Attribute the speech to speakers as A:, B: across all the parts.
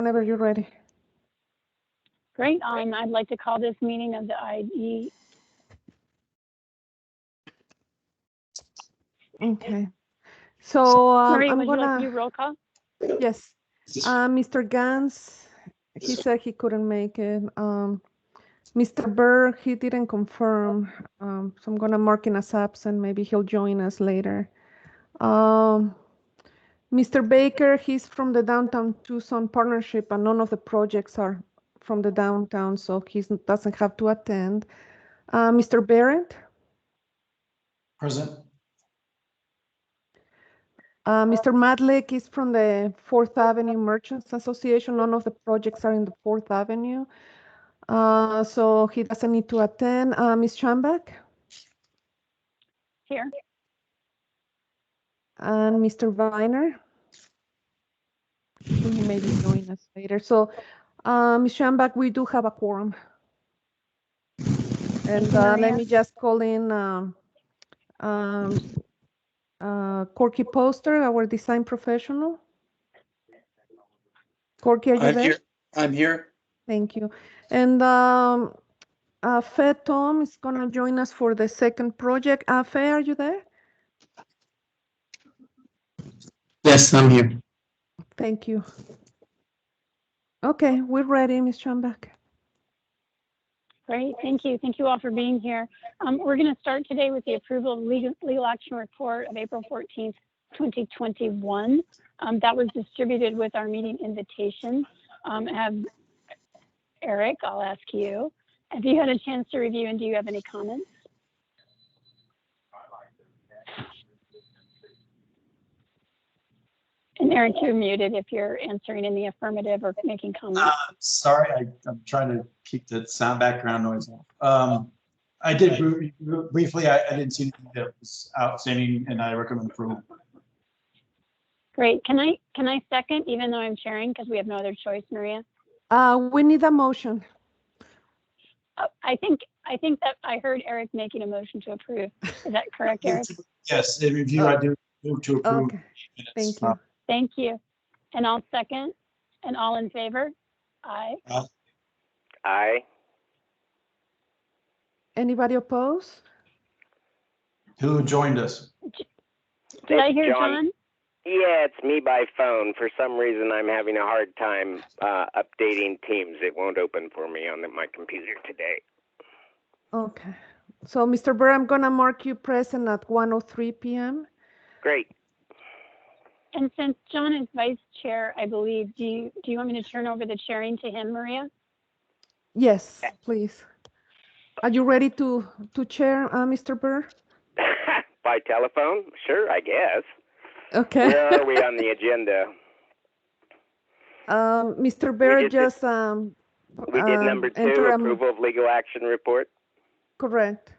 A: whenever you're ready.
B: Great. I'd like to call this meeting of the IID.
A: Okay. So
B: Maria,
A: I'm
B: would you like
A: gonna.
B: to do roll call?
A: Yes. Mr. Gans, he said he couldn't make it. Mr. Berg, he didn't confirm. So I'm gonna mark him as absent. Maybe he'll join us later. Mr. Baker, he's from the Downtown Tucson Partnership, and none of the projects are from the downtown, so he doesn't have to attend. Mr. Barrett?
C: Present.
A: Mr. Madlick is from the 4th Avenue Merchants Association. None of the projects are in the 4th Avenue, so he doesn't need to attend. Ms. Schambach?
B: Here.
A: And Mr. Viner? He may be joining us later. So, Ms. Schambach, we do have a quorum. And let me just call in Corky Poster, our design professional. Corky, are you there?
C: Here. I'm here.
A: Thank you. And Fe Tom is going to join us for the second project. Fe, are you there?
C: Yes, I'm here.
A: Thank you. Okay, we're ready, Ms. Schambach.
B: Great. Thank you. Thank you all for being here. We're going to start today with the approval of legal action report of April 14th, 2021. That was distributed with our meeting invitation. Eric, I'll ask you, have you had a chance to review and do you have any comments? And Eric, you're muted if you're answering in the affirmative or making comments.
C: Sorry, I'm trying to keep the sound background noise off. I did briefly, I didn't see anything that was outstanding and I recommend approval.
B: Great. Can I second, even though I'm sharing, because we have no other choice, Maria?
A: We need a motion.
B: I think that I heard Eric making a motion to approve. Is that correct, Eric?
C: Yes, in review, I do move to approve.
A: Okay, thank you.
B: Thank you. And I'll second. And all in favor? Aye.
D: Aye.
A: Anybody opposed?
C: Who joined us?
B: Did I hear John?
D: Yeah, it's me by phone. For some reason, I'm having a hard time updating Teams. It won't open for me on my computer today.
A: Okay. So, Mr. Burr, I'm going to mark you present at 1:03 p.m.
D: Great.
B: And since John is vice chair, I believe, do you want me to turn over the chairing to him, Maria?
A: Yes, please. Are you ready to chair, Mr. Burr?
D: By telephone? Sure, I guess.
A: Okay.
D: Where are we on the agenda?
A: Mr. Burr just
D: we did number 2, approval of legal action report.
A: Correct.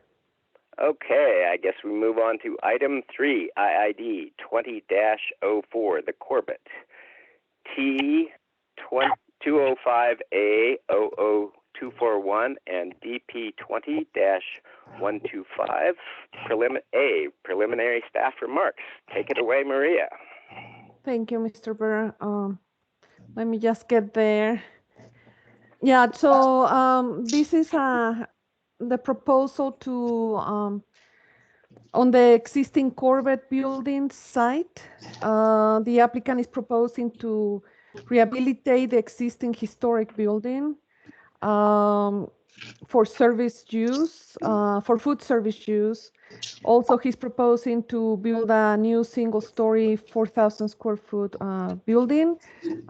D: Okay, I guess we move on to item 3, IID 20-04, the Corbett. T205A00241 and DP 20-125, preliminary staff remarks. Take it away, Maria.
A: Thank you, Mr. Burr. Let me just get there. Yeah, so this is the proposal to on the existing Corbett building site. The applicant is proposing to rehabilitate the existing historic building for service use, for food service use. Also, he's proposing to build a new single-story 4,000 square foot building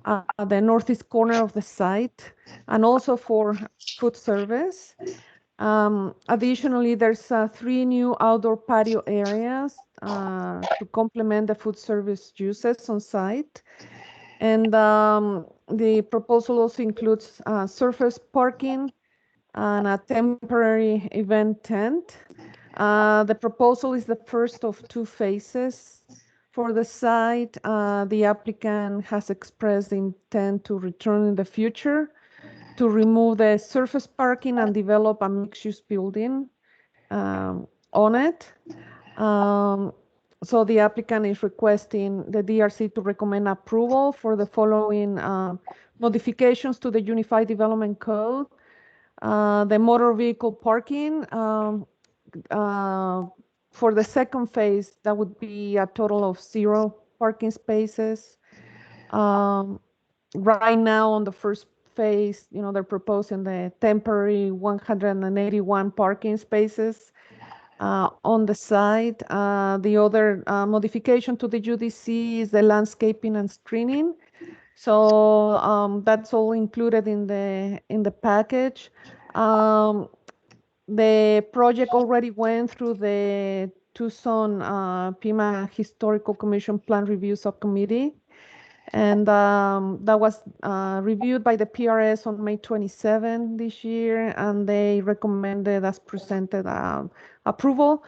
A: at the northeast corner of the site, and also for food service. Additionally, there's 3 new outdoor patio areas to complement the food service uses on site. And the proposal also includes surface parking and a temporary event tent. The proposal is the first of 2 phases. For the site, the applicant has expressed the intent to return in the future to remove the surface parking and develop a mixed-use building on it. So the applicant is requesting the DRC to recommend approval for the following modifications to the Unified Development Code. The motor vehicle parking, for the second phase, that would be a total of 0 parking spaces. Right now on the first phase, they're proposing the temporary 181 parking spaces on the site. The other modification to the UDC is the landscaping and screening. So that's all included in the package. The project already went through the Tucson PIMA Historical Commission Plan Review Subcommittee, and that was reviewed by the PRS on May 27 this year, and they recommended as presented approval.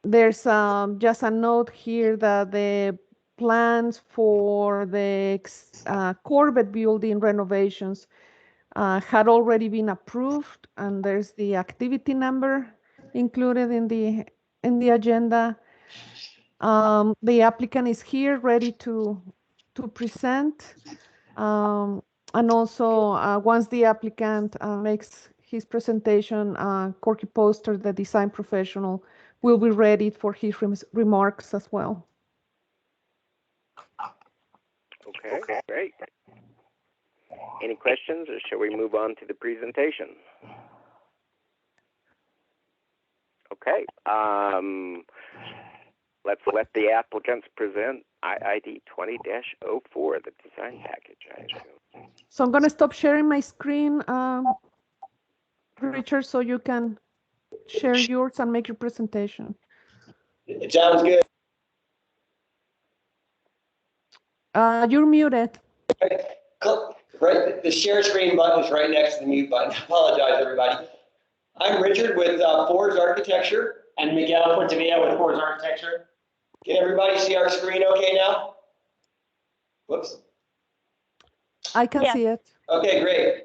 A: There's just a note here that the plans for the Corbett building renovations had already been approved, and there's the activity number included in the agenda. The applicant is here ready to present. And also, once the applicant makes his presentation, Corky Poster, the design professional, will be ready for his remarks as well.
D: Okay, great. Any questions, or shall we move on to the presentation? Okay. Let's let the applicants present IID 20-04, the design package, I assume.
A: So I'm going to stop sharing my screen, Richard, so you can share yours and make your presentation.
E: It sounds good.
A: You're muted.
E: Right, the share screen button is right next to the mute button. I apologize, everybody. I'm Richard with Ford's Architecture.
F: And Miguel Portavilla with Ford's Architecture.
E: Can everybody see our screen okay now? Whoops.
A: I can see it.
E: Okay, great.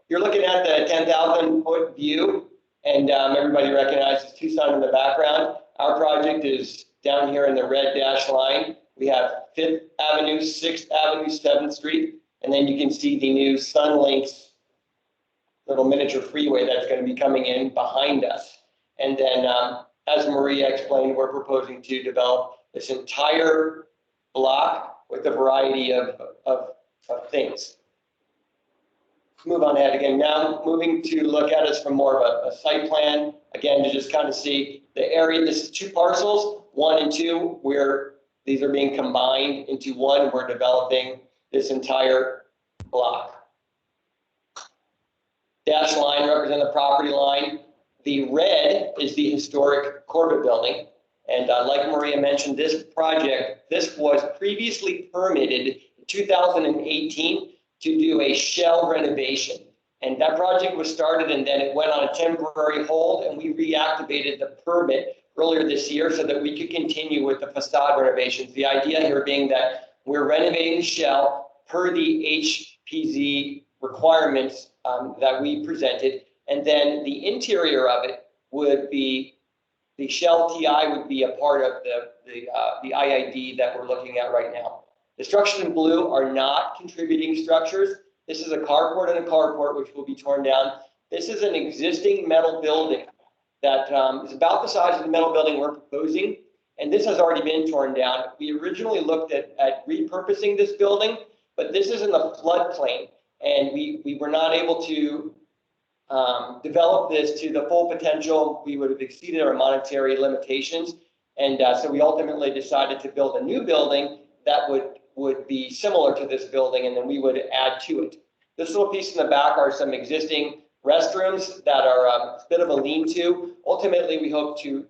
E: You're looking at the 10,000-foot view, and everybody recognizes Tucson in the background. Our project is down here in the red dashed line. We have 5th Avenue, 6th Avenue, 7th Street, and then you can see the new Sunlinks little miniature freeway that's going to be coming in behind us. And then, as Maria explained, we're proposing to develop this entire block with a variety of things. Let's move on ahead again. Now, moving to look at us from more of a site plan, again, to just kind of see the area. This is 2 parcels, 1 and 2, where these are being combined into one. We're developing this entire block. Dashed line represents the property line. The red is the historic Corbett building. And like Maria mentioned, this project, this was previously permitted in 2018 to do a shell renovation. And that project was started, and then it went on a temporary hold, and we reactivated the permit earlier this year so that we could continue with the facade renovations. The idea here being that we're renovating the shell per the HPZ requirements that we presented, and then the interior of it would be, the shell TI would be a part of the IID that we're looking at right now. The structures in blue are not contributing structures. This is a carport and a carport which will be torn down. This is an existing metal building that is about the size of the metal building we're proposing, and this has already been torn down. We originally looked at repurposing this building, but this is in the floodplain, and we were not able to develop this to the full potential. We would have exceeded our monetary limitations, and so we ultimately decided to build a new building that would be similar to this building, and then we would add to it. This little piece in the back are some existing restrooms that are a bit of a lean-to. Ultimately, we hope to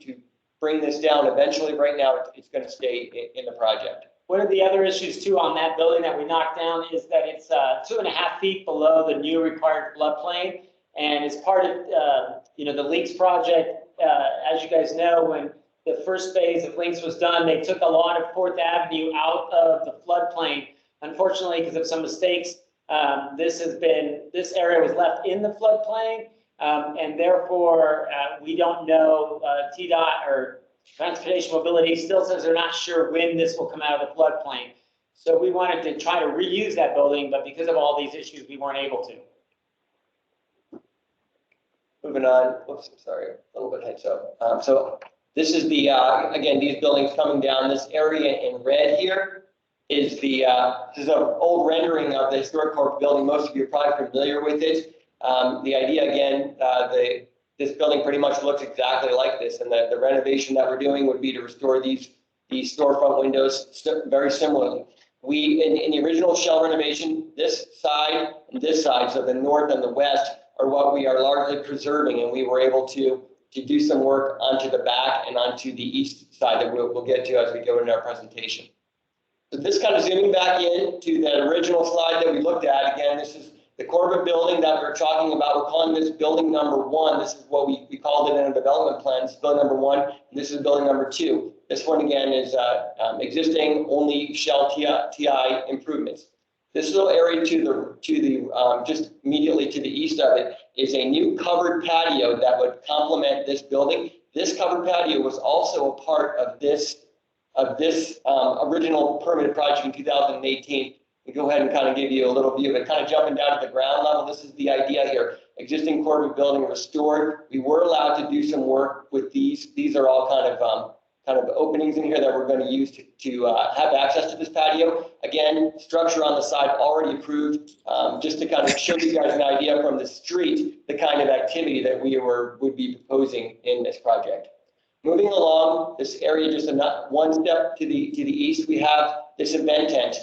E: bring this down eventually. Right now, it's going to stay in the project.
F: One of the other issues too on that building that we knocked down is that it's 2.5 feet below the new required floodplain, and as part of the Links project, as you guys know, when the first phase of Links was done, they took a lot of 4th Avenue out of the floodplain. Unfortunately, because of some mistakes, this area was left in the floodplain, And therefore, we don't know, TDOT or Transportation Mobility still says they're not sure when this will come out of the floodplain. So we wanted to try to reuse that building, but because of all these issues, we weren't able to.
E: Moving on, whoops, sorry, a little bit heads up. So this is the, again, these buildings coming down. This area in red here is the, this is an old rendering of the historic corporate building. Most of you are probably familiar with it. The idea, again, this building pretty much looks exactly like this, and the renovation that we're doing would be to restore these storefront windows very similarly. We, in the original shell renovation, this side and this side, so the north and the west, are what we are largely preserving, and we were able to do some work onto the back and onto the east side that we'll get to as we go into our presentation. So this kind of zooming back in to that original slide that we looked at, again, this is the corporate building that we're talking about. We're calling this building number 1. This is what we called it in a development plan. This is building number 1, and this is building number 2. This one, again, is existing only shell TI improvements. This little area to the just immediately to the east of it is a new covered patio that would complement this building. This covered patio was also a part of this original permitted project in 2018. We go ahead and kind of give you a little view of it, kind of jumping down to the ground level. This is the idea here. Existing corporate building restored. We were allowed to do some work with these. These are all kind of openings in here that we're going to use to have access to this patio. Again, structure on the side already approved, just to kind of show you guys an idea from the street, the kind of activity that we would be proposing in this project. Moving along this area, just one step to the east, we have this event tent.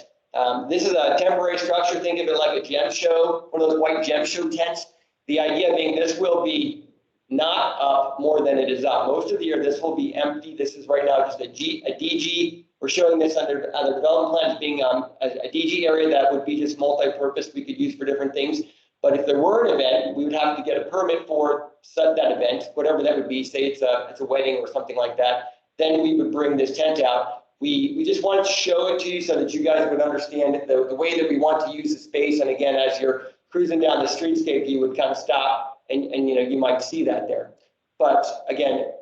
E: This is a temporary structure. Think of it like a gem show, one of those white gem show tents. The idea being this will be not up more than it is up. Most of the year, this will be empty. This is right now just a DG. We're showing this under development plans being a DG area that would be just multi-purpose. We could use for different things. But if there were an event, we would have to get a permit for that event, whatever that would be. Say it's a wedding or something like that. Then we would bring this tent out. We just wanted to show it to you so that you guys would understand the way that we want to use the space. And again, as you're cruising down the streetscape, you would kind of stop and you might see that there. But again,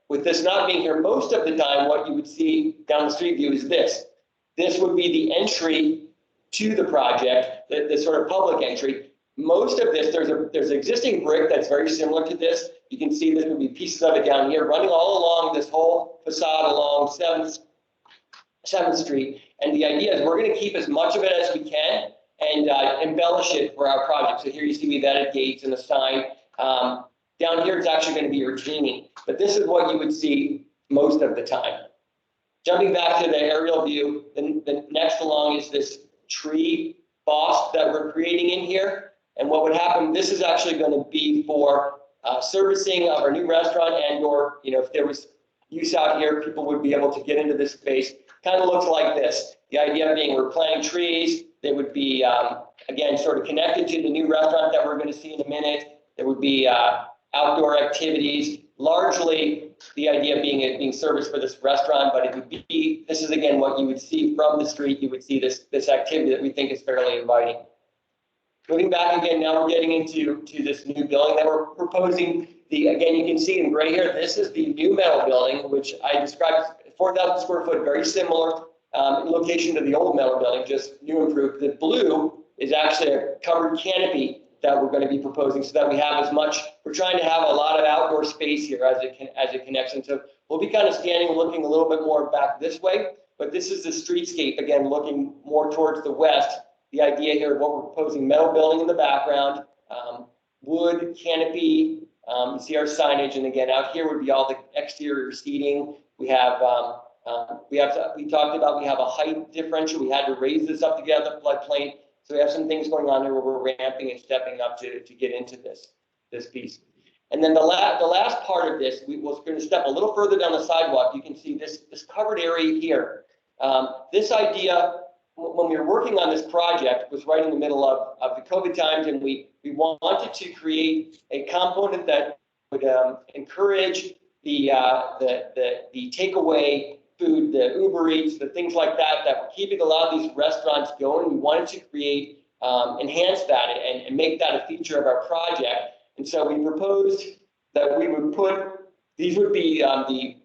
E: with this not being here most of the time, what you would see down the street view is this. This would be the entry to the project, the sort of public entry. Most of this, there's existing brick that's very similar to this. You can see this would be pieces of it down here running all along this whole facade along 7th Street. And the idea is we're going to keep as much of it as we can and embellish it for our project. So here you see we've added gates and a sign. Down here it's actually going to be retaining, but this is what you would see most of the time. Jumping back to the aerial view, the next along is this tree boss that we're creating in here. And what would happen, this is actually going to be for servicing of our new restaurant, and or if there was use out here, people would be able to get into this space. Kind of looks like this. The idea being we're planting trees. They would be, again, sort of connected to the new restaurant that we're going to see in a minute. There would be outdoor activities, largely the idea being service for this restaurant, but it would be, this is again what you would see from the street. You would see this activity that we think is fairly inviting. Moving back again, now we're getting into this new building that we're proposing. Again, you can see in gray here, this is the new metal building, which I described 4,000 square foot, very similar in location to the old metal building, just new improved. The blue is actually a covered canopy that we're going to be proposing, so that we have as much. We're trying to have a lot of outdoor space here as it connects, and so we'll be kind of standing, looking a little bit more back this way. But this is the streetscape again, looking more towards the west. The idea here of what we're proposing: metal building in the background, wood canopy. You see our signage, and again out here would be all the exterior seating. We have we talked about we have a height differential. We had to raise this up to get out the floodplain. So we have some things going on here where we're ramping and stepping up to get into this piece. And then the last part of this, we're going to step a little further down the sidewalk. You can see this covered area here. This idea, when we were working on this project, was right in the middle of the COVID times, and we wanted to create a component that would encourage the takeaway food, the Uber Eats, the things like that were keeping a lot of these restaurants going. We wanted to create, enhance that and make that a feature of our project. And so we proposed that we would put, these would be the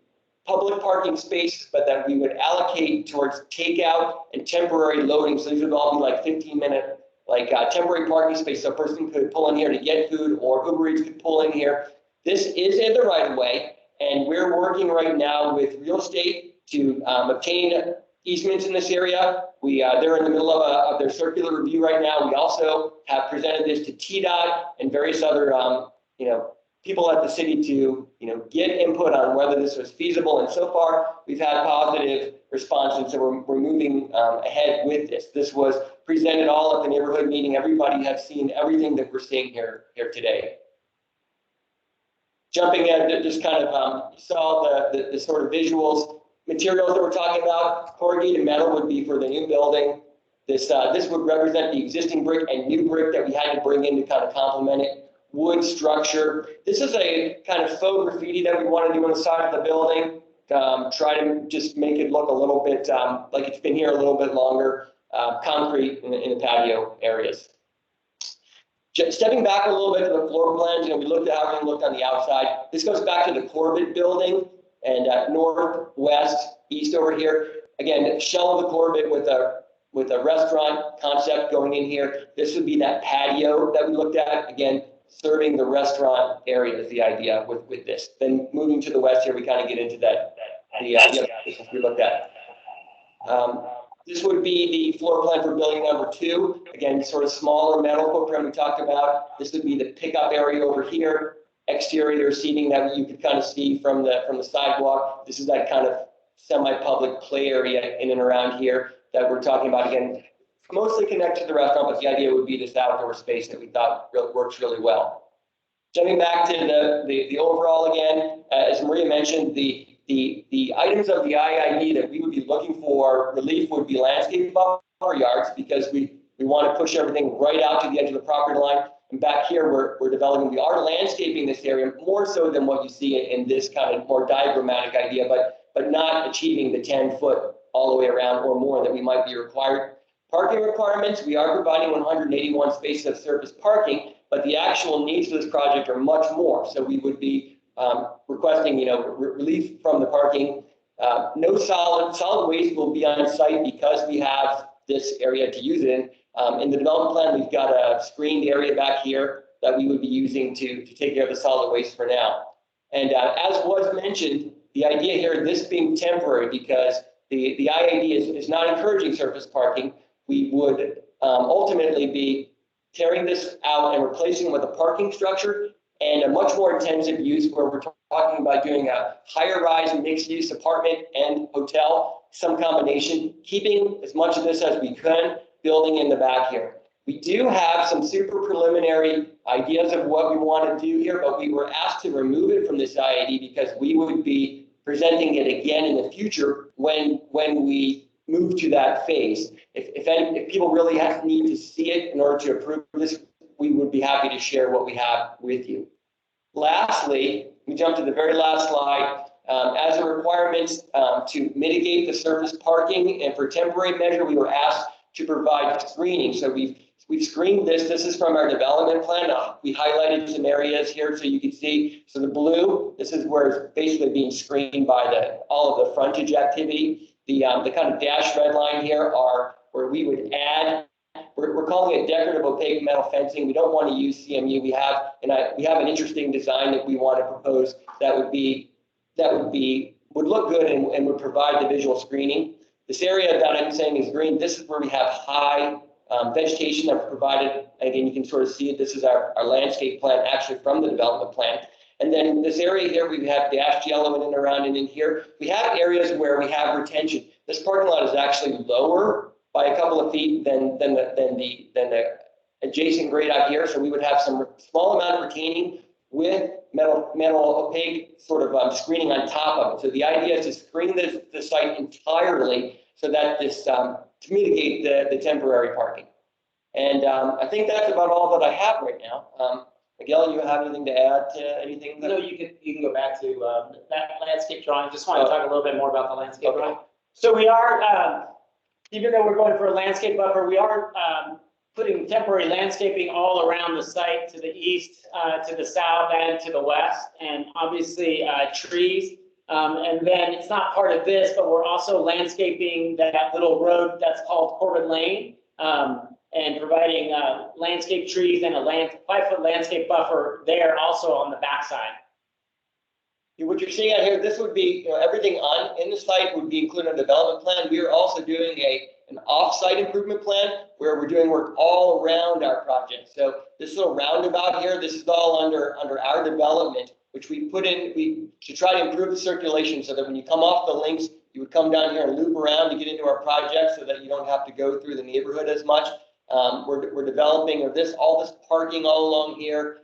E: public parking spaces, but that we would allocate towards takeout and temporary loading. So these would all be like 15-minute, like temporary parking space. So a person could pull in here to get food, or Uber Eats could pull in here. This is in the right of way, and we're working right now with real estate to obtain easements in this area. They're in the middle of their circular review right now. We also have presented this to TDOT and various other, people at the city to, get input on whether this was feasible. And so far, we've had positive response, and so we're moving ahead with this. This was presented all at the neighborhood meeting. Everybody has seen everything that we're seeing here today. Jumping in, just kind of saw the sort of visuals. Materials that we're talking about, corrugated metal would be for the new building. This would represent the existing brick and new brick that we had to bring in to kind of complement it. Wood structure. This is a kind of faux graffiti that we want to do on the side of the building. Try to just make it look a little bit like it's been here a little bit longer. Concrete in the patio areas. Just stepping back a little bit to the floor plans, we looked at how everything looked on the outside. This goes back to the Corbett building, and north, west, east over here. Again, shell of the Corbett with a restaurant concept going in here. This would be that patio that we looked at. Again, serving the restaurant area is the idea with this. Then moving to the west here, we kind of get into that the we looked at. This would be the floor plan for building number 2. Again, sort of smaller metal footprint we talked about. This would be the pickup area over here. Exterior seating that you could kind of see from the sidewalk. This is that kind of semi-public play area in and around here that we're talking about. Again, mostly connected to the restaurant, but the idea would be this outdoor space that we thought works really well. Jumping back to the overall again, as Maria mentioned, the items of the IID that we would be looking for relief would be landscape buffer yards, because we want to push everything right out to the edge of the property line. And back here, we're developing, we are landscaping this area more so than what you see in this kind of more diagrammatic idea, but not achieving the 10-foot all the way around or more that we might be required. Parking requirements, we are providing 181 spaces of surface parking, but the actual needs for this project are much more. So we would be requesting, relief from the parking. No solid waste will be on site because we have this area to use it in. In the development plan, we've got a screened area back here that we would be using to take care of the solid waste for now. And as was mentioned, the idea here, this being temporary, because the IID is not encouraging surface parking, we would ultimately be tearing this out and replacing it with a parking structure and a much more intensive use where we're talking about doing a higher rise mixed-use apartment and hotel, some combination, keeping as much of this as we can, building in the back here. We do have some super preliminary ideas of what we want to do here, but we were asked to remove it from this IID because we would be presenting it again in the future when we move to that phase. If people really need to see it in order to approve this, we would be happy to share what we have with you. Lastly, we jump to the very last slide. As a requirement to mitigate the surface parking and for temporary measure, we were asked to provide screening. So we've screened this. This is from our development plan. We highlighted some areas here so you can see. So the blue, this is where it's basically being screened by all of the frontage activity. The kind of dashed red line here are where we would add. We're calling it decorative opaque metal fencing. We don't want to use CMU. We have an interesting design that we want to propose that would look good and would provide the visual screening. This area that I'm saying is green. This is where we have high vegetation that was provided. Again, you can sort of see it. This is our landscape plan actually from the development plan. And then this area here, we have dashed yellow in and around and in here. We have areas where we have retention. This parking lot is actually lower by a couple of feet than the adjacent grade out here. So we would have some small amount of retaining with metal opaque sort of screening on top of it. So the idea is to screen the site entirely so that this to mitigate the temporary parking. And I think that's about all that I have right now. Miguel, you have anything to add to anything?
F: No, you can go back to that landscape drawing. Just want to talk a little bit more about the landscape drawing. So we are, even though we're going for a landscape buffer, we are putting temporary landscaping all around the site to the east, to the south, and to the west, and obviously trees. And then it's not part of this, but we're also landscaping that little road that's called Corbin Lane, and providing landscape trees and a 5-foot landscape buffer there also on the backside.
E: What you're seeing out here, this would be, everything in the site would be included in a development plan. We are also doing an off-site improvement plan where we're doing work all around our project. So this little roundabout here, this is all under our development, which we put in to try to improve the circulation so that when you come off the links, you would come down here and loop around to get into our project so that you don't have to go through the neighborhood as much. We're developing all this parking all along here.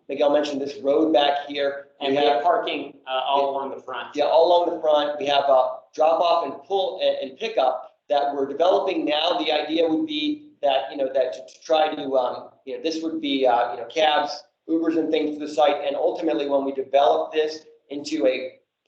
E: Miguel mentioned this road back here.
F: And we have parking all along the front.
E: Yeah, all along the front. We have a drop off and pull and pickup that we're developing now. The idea would be that, that to try to, this would be, cabs, Ubers and things to the site. And ultimately, when we develop this into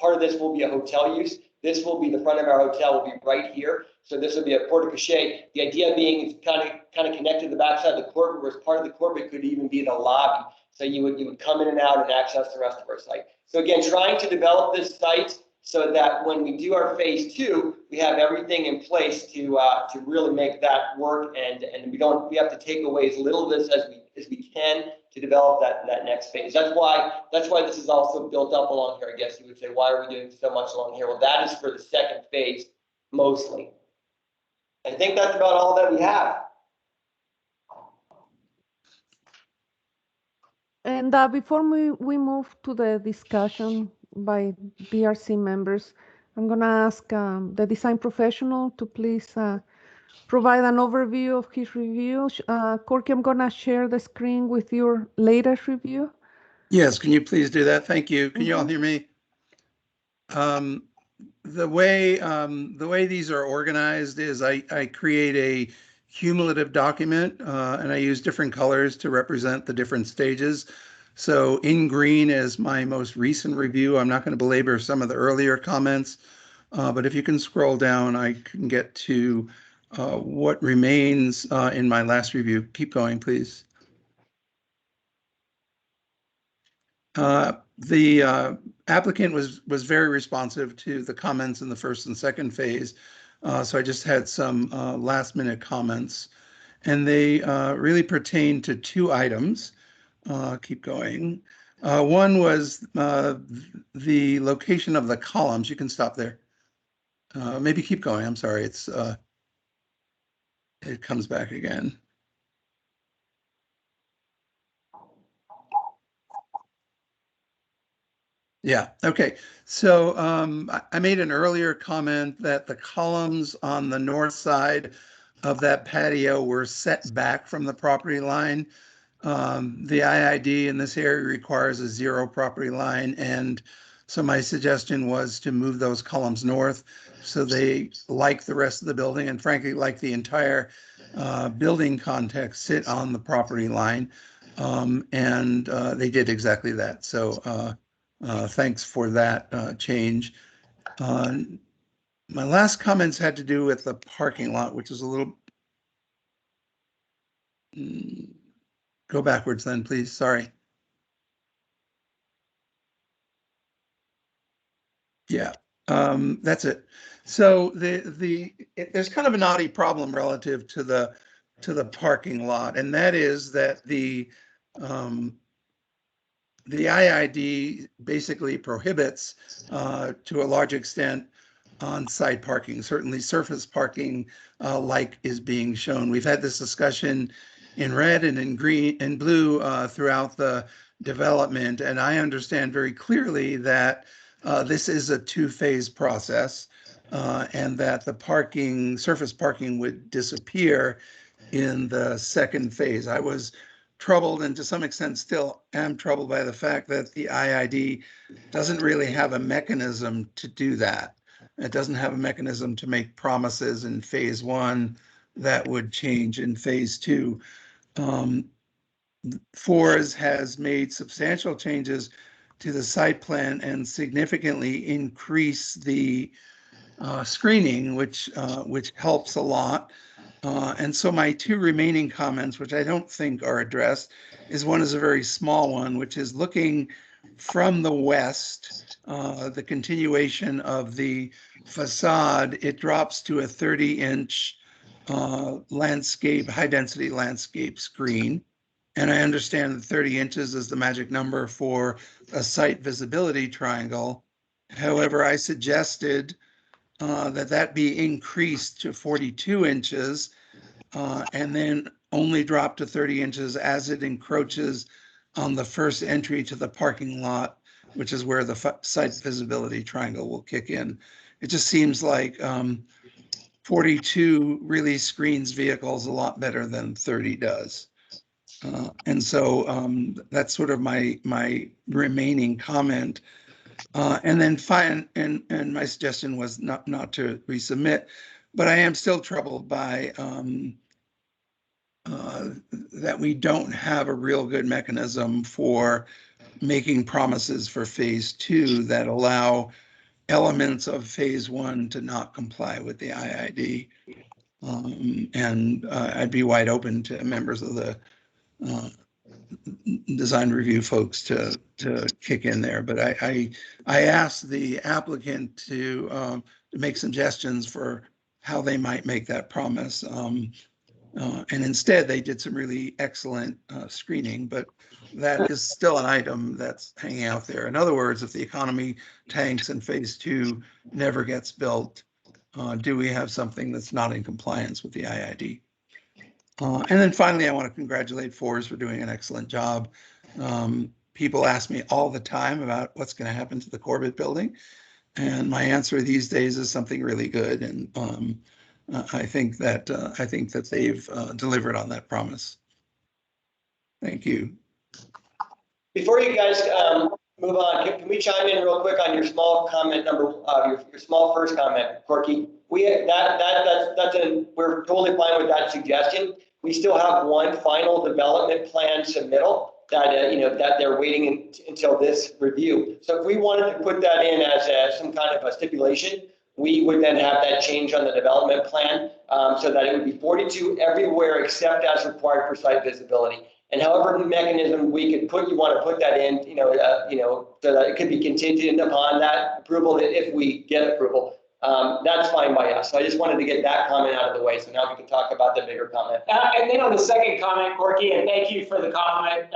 E: part of this will be a hotel use. This will be the front of our hotel will be right here. So this will be a porte cochere. The idea being it's kind of connected to the backside of the court, whereas part of the court could even be the lobby. So you would come in and out and access the rest of our site. So again, trying to develop this site so that when we do our phase 2, we have everything in place to really make that work, and we have to take away as little of this as we can to develop that next phase. That's why this is also built up along here. I guess you would say, why are we doing so much along here? Well, that is for the second phase mostly. I think that's about all that we have.
A: And before we move to the discussion by BRC members, I'm going to ask the design professional to please provide an overview of his review. Corky, I'm going to share the screen with your latest review.
G: Yes, can you please do that? Thank you. Can you all hear me? The way these are organized is I create a cumulative document, and I use different colors to represent the different stages. So in green is my most recent review. I'm not going to belabor some of the earlier comments, but if you can scroll down, I can get to what remains in my last review. Keep going, please. The applicant was very responsive to the comments in the first and second phase. So I just had some last minute comments, and they really pertain to 2 items. Keep going. One was the location of the columns. You can stop there. Maybe keep going. I'm sorry. It comes back again. Yeah, okay. So I made an earlier comment that the columns on the north side of that patio were set back from the property line. The IID in this area requires a 0 property line, and so my suggestion was to move those columns north so they, like the rest of the building, and frankly, like the entire building context, sit on the property line, and they did exactly that. So thanks for that change. My last comments had to do with the parking lot, which is a little... Go backwards then, please. Sorry. Yeah, that's it. So there's kind of an oddity problem relative to the parking lot, and that is that the IID basically prohibits, to a large extent, on-site parking. Certainly surface parking like is being shown. We've had this discussion in red and in green and blue throughout the development, and I understand very clearly that this is a 2-phase process, and that the surface parking would disappear in the second phase. I was troubled, and to some extent still am troubled, by the fact that the IID doesn't really have a mechanism to do that. It doesn't have a mechanism to make promises in phase 1 that would change in phase 2. FORS has made substantial changes to the site plan and significantly increased the screening, which helps a lot. And so my two remaining comments, which I don't think are addressed, one is a very small one, which is looking from the west, the continuation of the facade, it drops to a 30-inch landscape, high-density landscape screen. And I understand that 30 inches is the magic number for a site visibility triangle. However, I suggested that be increased to 42 inches and then only drop to 30 inches as it encroaches on the first entry to the parking lot, which is where the site visibility triangle will kick in. It just seems like 42 really screens vehicles a lot better than 30 does. And so that's sort of my remaining comment. And then and my suggestion was not to resubmit, but I am still troubled by that we don't have a real good mechanism for making promises for phase 2 that allow elements of phase 1 to not comply with the IID. And I'd be wide open to members of the design review folks to kick in there, but I asked the applicant to make suggestions for how they might make that promise, and instead they did some really excellent screening, but that is still an item that's hanging out there. In other words, if the economy tanks and phase 2 never gets built, do we have something that's not in compliance with the IID? And then finally, I want to congratulate Fours for doing an excellent job. People ask me all the time about what's going to happen to the Corbett building. And my answer these days is something really good. And I think that they've delivered on that promise. Thank you.
E: Before you guys move on, can we chime in real quick on your small comment your small first comment, Corky? We're totally fine with that suggestion. We still have one final development plan submittal that that they're waiting until this review. So if we wanted to put that in as some kind of a stipulation, we would then have that change on the development plan so that it would be 42 everywhere except as required for site visibility. And however mechanism we could you want to put that in, so that it could be contingent upon that approval if we get approval. That's fine by us. So I just wanted to get that comment out of the way. So now we can talk about the bigger comment.
F: And then on the second comment, Corky, and thank you for the compliment,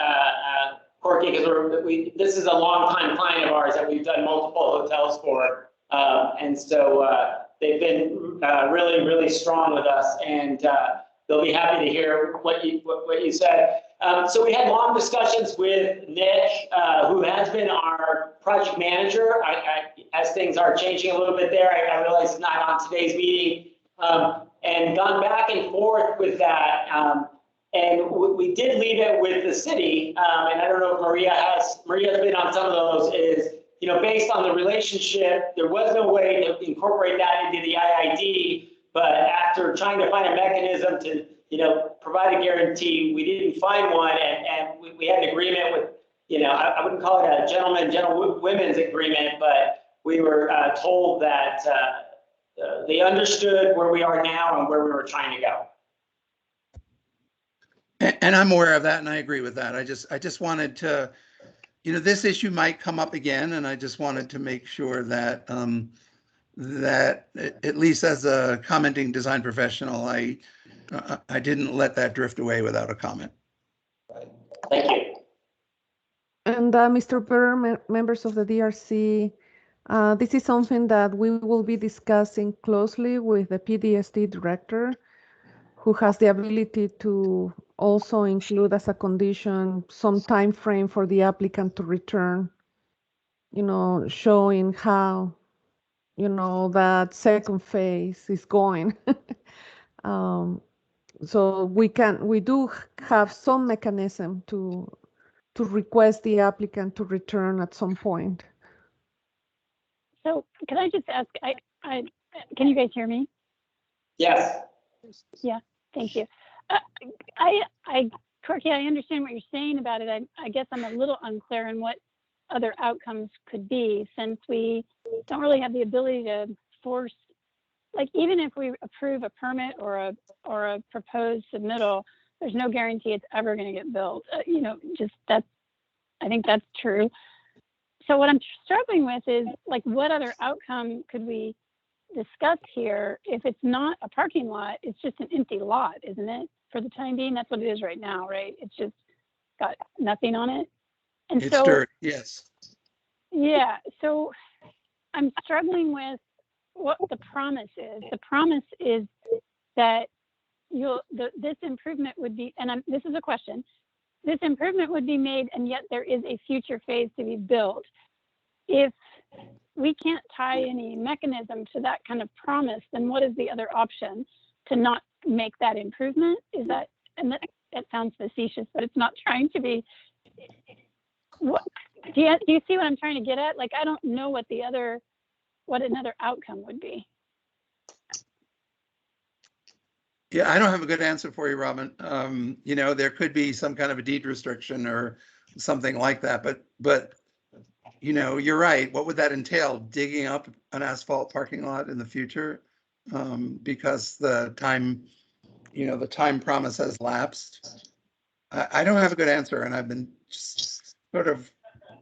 F: Corky, because this is a long-time client of ours that we've done multiple hotels for. And so they've been really, really strong with us, and they'll be happy to hear what you said. So we had long discussions with Nick, who has been our project manager. As things are changing a little bit there, I realize it's not on today's meeting, and gone back and forth with that. And we did leave it with the city, and I don't know if Maria's been on some of those, is, based on the relationship, there was no way to incorporate that into the IID, but after trying to find a mechanism to provide a guarantee, we didn't find one, and we had an agreement with, I wouldn't call it a gentlewomen's agreement, but we were told that they understood where we are now and where we were trying to go.
G: And I'm aware of that, and I agree with that. I just wanted to, this issue might come up again, and I just wanted to make sure that that at least as a commenting design professional, I didn't let that drift away without a comment.
E: Right.
F: Thank you.
A: And Mr. Burr, members of the DRC, this is something that we will be discussing closely with the PDSD director, who has the ability to also include as a condition some time frame for the applicant to return, showing how, that second phase is going. So we do have some mechanism to request the applicant to return at some point.
B: So can I just ask, can you guys hear me?
F: Yes.
B: Yeah, thank you. Corky, I understand what you're saying about it. I guess I'm a little unclear on what other outcomes could be, since we don't really have the ability to force like, even if we approve a permit or a proposed submittal, there's no guarantee it's ever going to get built. You know, just that's, I think that's true. So what I'm struggling with is, like, what other outcome could we discuss here? If it's not a parking lot, it's just an empty lot, isn't it? For the time being, that's what it is right now, right? It's just got nothing on it. And
G: It's
B: so,
G: dirt, yes.
B: yeah, so I'm struggling with what the promise is. The promise is that this improvement would be, and this is a question, this improvement would be made, and yet there is a future phase to be built. If we can't tie any mechanism to that kind of promise, then what is the other option to not make that improvement? Is that, and that sounds facetious, but it's not trying to be. What, do you see what I'm trying to get at? Like, I don't know what another outcome would be.
G: Yeah, I don't have a good answer for you, Robin. You know, there could be some kind of a deed restriction or something like that, but you know, you're right. What would that entail? Digging up an asphalt parking lot in the future? Because the time promise has lapsed. I don't have a good answer, and I've been just sort of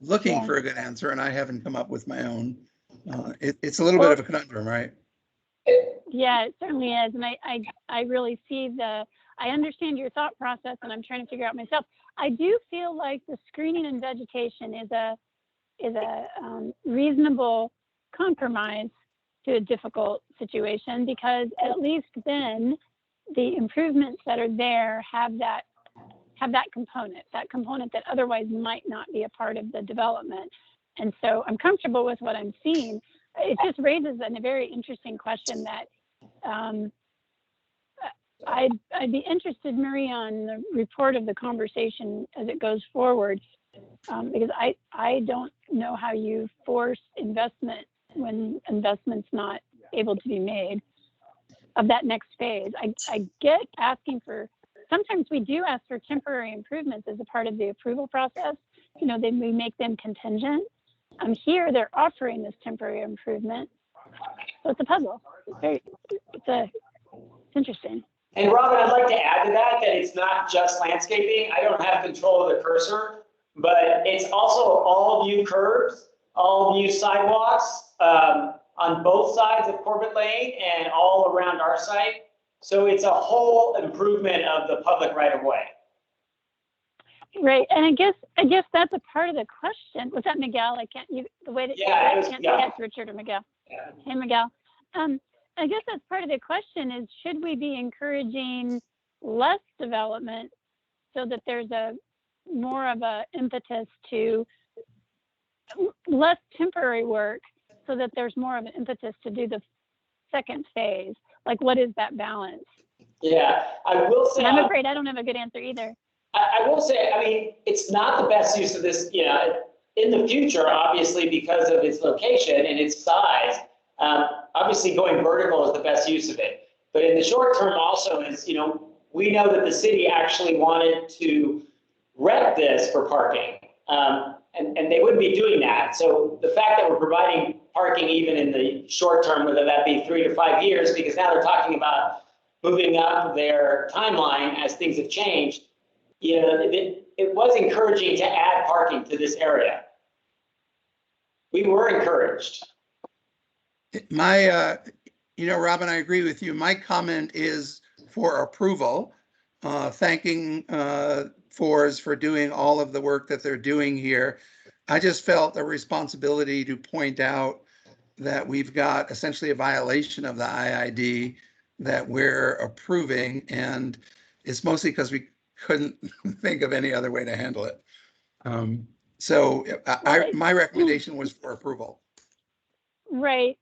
G: looking for a good answer, and I haven't come up with my own. It's a little bit of a conundrum, right?
B: Yeah, it certainly is. And I really see I understand your thought process, and I'm trying to figure out myself. I do feel like the screening and vegetation is a reasonable compromise to a difficult situation, because at least then the improvements that are there have that component that otherwise might not be a part of the development. And so I'm comfortable with what I'm seeing. It just raises a very interesting question that I'd be interested, Marie, on the report of the conversation as it goes forward, because I don't know how you force investment when investment's not able to be made of that next phase. I get asking for, sometimes we do ask for temporary improvements as a part of the approval process. You know, then we make them contingent. Here they're offering this temporary improvement. So it's a puzzle. It's interesting.
F: And Robin, I'd like to add to that it's not just landscaping. I don't have control of the cursor, but it's also all view curbs, all view sidewalks on both sides of Corbett Lane and all around our site. So it's a whole improvement of the public right of way.
B: Right, and I guess that's a part of the question. Was that Miguel? The way that
F: yeah,
B: it's Richard or Miguel. Yeah. Hey, Miguel. I guess that's part of the question is, should we be encouraging less development so that there's more of a impetus to less temporary work, so that there's more of an impetus to do the second phase? Like, what is that balance?
F: Yeah, I will say.
B: And I'm afraid I don't have a good answer either.
F: I will say, I mean, it's not the best use of this, you know, in the future, obviously, because of its location and its size. Obviously, going vertical is the best use of it. But in the short term also is, you know, we know that the city actually wanted to rent this for parking. And they wouldn't be doing that. So the fact that we're providing parking even in the short term, whether that be 3 to 5 years, because now they're talking about moving up their timeline as things have changed, you know, it was encouraging to add parking to this area. We were encouraged.
G: My, you know, Robin, I agree with you. My comment is for approval, thanking Fours for doing all of the work that they're doing here. I just felt a responsibility to point out that we've got essentially a violation of the IID that we're approving, and it's mostly because we couldn't think of any other way to handle it. So my recommendation was for approval.
B: Right.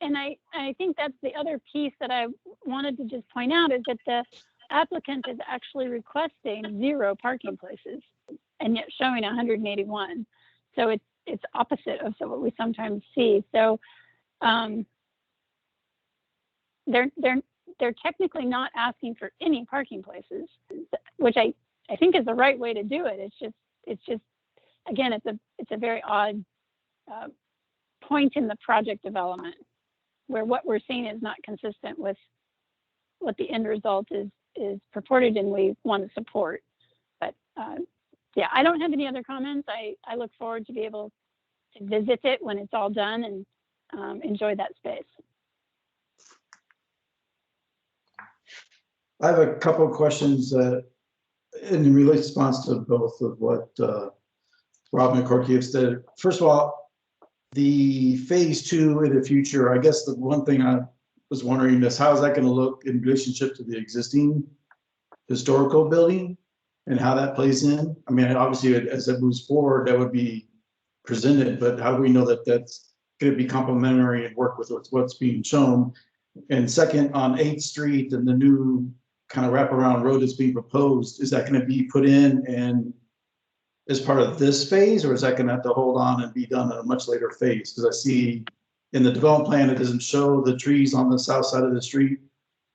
B: And I think that's the other piece that I wanted to just point out, is that the applicant is actually requesting 0 parking places and yet showing 181. So it's opposite of what we sometimes see. So they're technically not asking for any parking places, which I think is the right way to do it. It's just again, it's a very odd point in the project development. where what we're seeing is not consistent with what the end result is purported and we want to support. But yeah, I don't have any other comments. I look forward to be able to visit it when it's all done and enjoy that space.
C: I have a couple of questions in response to both of what Rob and Corky have said. First of all, the phase 2 in the future, I guess the one thing I was wondering is how is that going to look in relationship to the existing historical building and how that plays in? I mean, obviously, as it moves forward, that would be presented, but how do we know that that's going to be complementary and work with what's being shown? And second, on 8th Street and the new kind of wraparound road that's being proposed, is that going to be put in and as part of this phase, or is that going to have to hold on and be done at a much later phase? Because I see in the development plan, it doesn't show the trees on the south side of the street,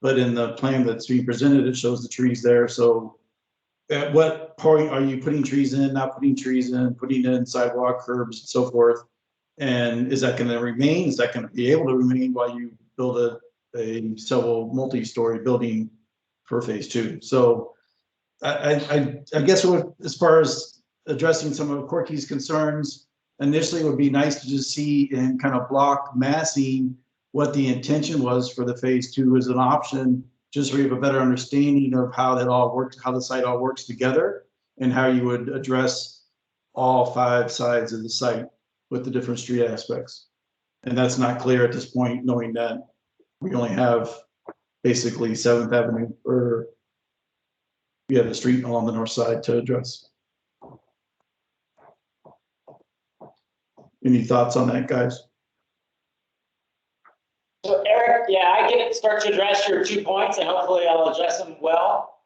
C: but in the plan that's being presented, it shows the trees there. So at what point are you putting trees in, not putting trees in, putting in sidewalk, curbs, and so forth? And is that going to remain? Is that going to be able to remain while you build a several multi-story building for phase 2? So I guess as far as addressing some of Corky's concerns, initially it would be nice to just see in kind of block massing what the intention was for the phase 2 as an option, just so we have a better understanding of how that all works, how the site all works together, and how you would address all 5 sides of the site with the different street aspects. And that's not clear at this point, knowing that we only have basically 7th Avenue, or we have the street along the north side to address. Any thoughts on that, guys?
F: So Eric, yeah, I can start to address your 2 points, and hopefully I'll address them well.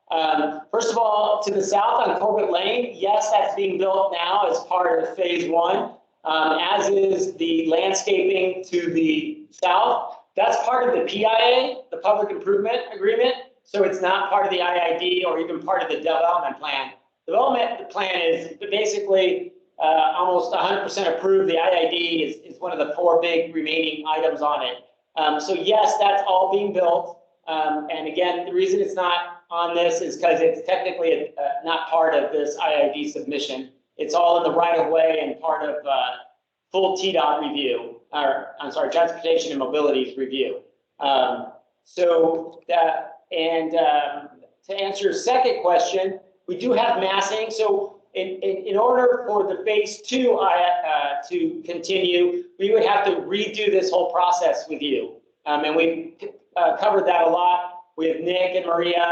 F: First of all, to the south on Corbett Lane, yes, that's being built now as part of phase 1, as is the landscaping to the south. That's part of the PIA, the Public Improvement Agreement, so it's not part of the IID or even part of the development plan. Development plan is basically almost 100% approved. The IID is one of the 4 big remaining items on it. So yes, that's all being built. And again, the reason it's not on this is because it's technically not part of this IID submission. It's all in the right of way and part of full TDOT review, or I'm sorry, Transportation and Mobility's review. To answer your second question, we do have massing. So in order for the phase 2 to continue, we would have to redo this whole process with you. And we covered that a lot with Nick and Maria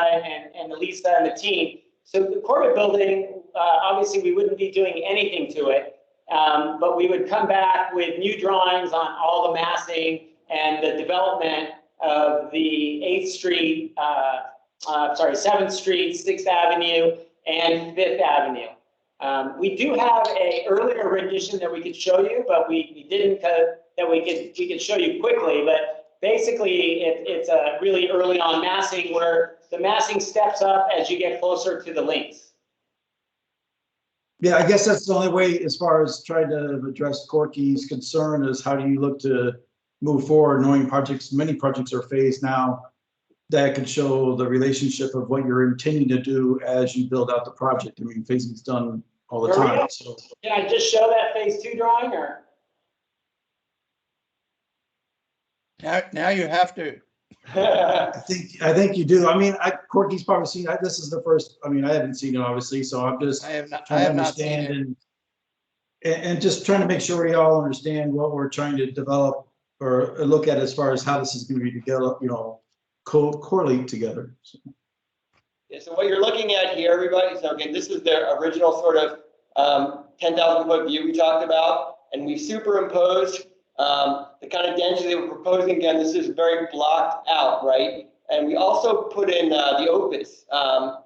F: and Elisa and the team. So the Corbett building, obviously we wouldn't be doing anything to it, but we would come back with new drawings on all the massing and the development of the 8th Street, 7th Street, 6th Avenue, and 5th Avenue. We do have an earlier rendition that we could show you, but we didn't that we could show you quickly. But basically, it's a really early on massing where the massing steps up as you get closer to the links.
C: Yeah, I guess that's the only way as far as trying to address Corky's concern is how do you look to move forward, knowing many projects are phased now that can show the relationship of what you're intending to do as you build out the project. I mean, phasing is done all the time. So.
F: Can I just show that phase 2 drawing, or?
G: Now you have to.
C: I think you do. I mean, Corky's probably seen. This is the first. I mean, I haven't seen it obviously, so I'm just trying to understand and just trying to make sure we all understand what we're trying to develop or look at as far as how this is going to be together. You know, correlate together. So.
E: Yeah, so what you're looking at here, everybody, so again, this is the original sort of 10,000 foot view we talked about, and we superimposed the kind of density that we're proposing. Again, this is very blocked out, right? And we also put in the opus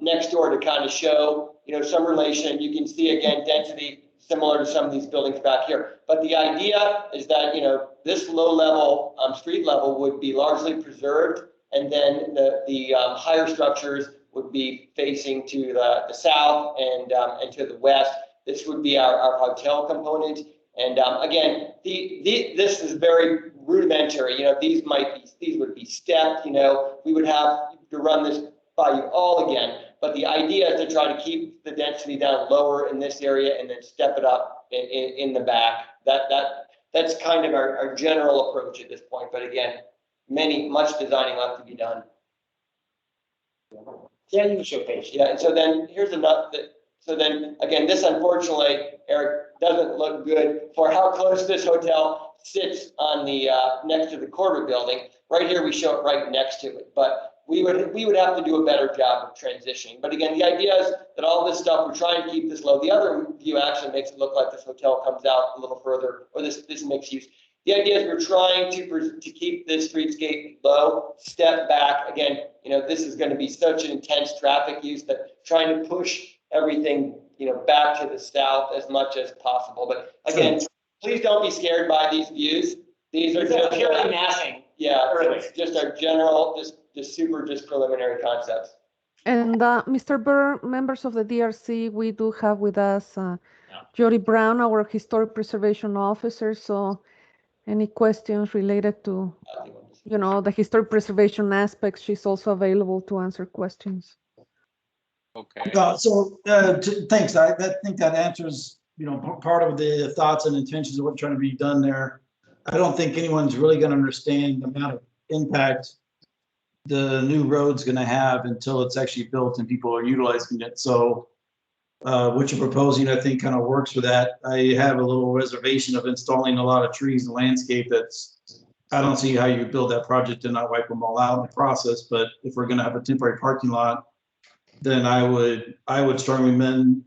E: next door to kind of show, you know, some relation. You can see, again, density similar to some of these buildings back here. But the idea is that, you know, this low level, street level would be largely preserved, and then the higher structures would be facing to the south and to the west. This would be our hotel component, And again, this is very rudimentary. You know, these would be stepped. You know, we would have to run this by you all again. But the idea is to try to keep the density down lower in this area and then step it up in the back. That's kind of our general approach at this point. But again, much designing left to be done.
F: Yeah, you can show page.
E: Yeah, and so then here's another. So then again, this unfortunately, Eric, doesn't look good for how close this hotel sits on the next to the Corbett building. Right here, we show it right next to it, but we would have to do a better job of transitioning. But again, the idea is that all this stuff, we're trying to keep this low. The other view actually makes it look like this hotel comes out a little further, or this mixed use. The idea is we're trying to keep this streetscape low, step back. Again, you know, this is going to be such an intense traffic use that trying to push everything, you know, back to the south as much as possible. But again, please don't be scared by these views. These are just
F: purely massing.
E: Yeah, it's just our general, just preliminary concepts.
A: And Mr. Burr, members of the DRC, we do have with us Jody Brown, our historic preservation officer. So any questions related to, you know, the historic preservation aspects, she's also available to answer questions.
H: Okay.
C: Thanks. I think that answers, you know, part of the thoughts and intentions of what's trying to be done there. I don't think anyone's really going to understand the amount of impact the new road's going to have until it's actually built and people are utilizing it. So what you're proposing, I think, kind of works for that. I have a little reservation of installing a lot of trees and landscape. I don't see how you build that project and not wipe them all out in the process. But if we're going to have a temporary parking lot, then I would strongly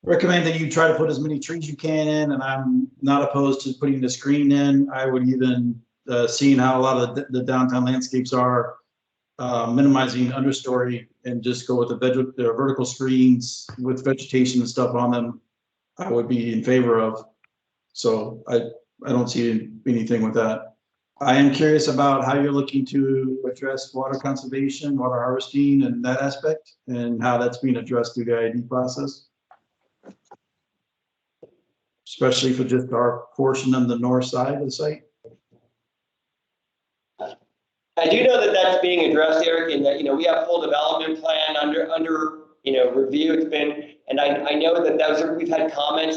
C: recommend that you try to put as many trees you can in, and I'm not opposed to putting the screen in. I would even, seeing how a lot of the downtown landscapes are, minimizing understory and just go with the vertical screens with vegetation and stuff on them, I would be in favor of. So I don't see anything with that. I am curious about how you're looking to address water conservation, water harvesting, and that aspect, and how that's being addressed through the IID process, especially for just our portion on the north side of the site.
E: I do know that that's being addressed, Eric, and that, you know, we have full development plan under you know, review. It's been, and I know that we've had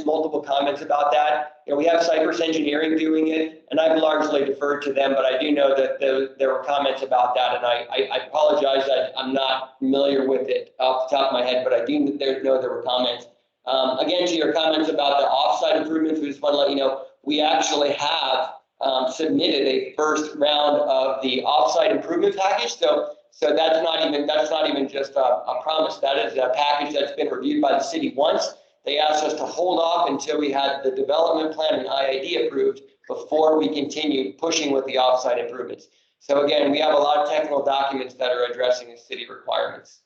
E: multiple comments about that. You know, we have Cypress Engineering doing it, and I've largely deferred to them, but I do know that there were comments about that, and I apologize that I'm not familiar with it off the top of my head, but I do know there were comments. Again, to your comments about the offsite improvements, we just want to let you know, we actually have submitted a first round of the offsite improvement package. So that's not even just a promise. That is a package that's been reviewed by the city once. They asked us to hold off until we had the development plan and IID approved before we continued pushing with the offsite improvements. So again, we have a lot of technical documents that are addressing the city requirements.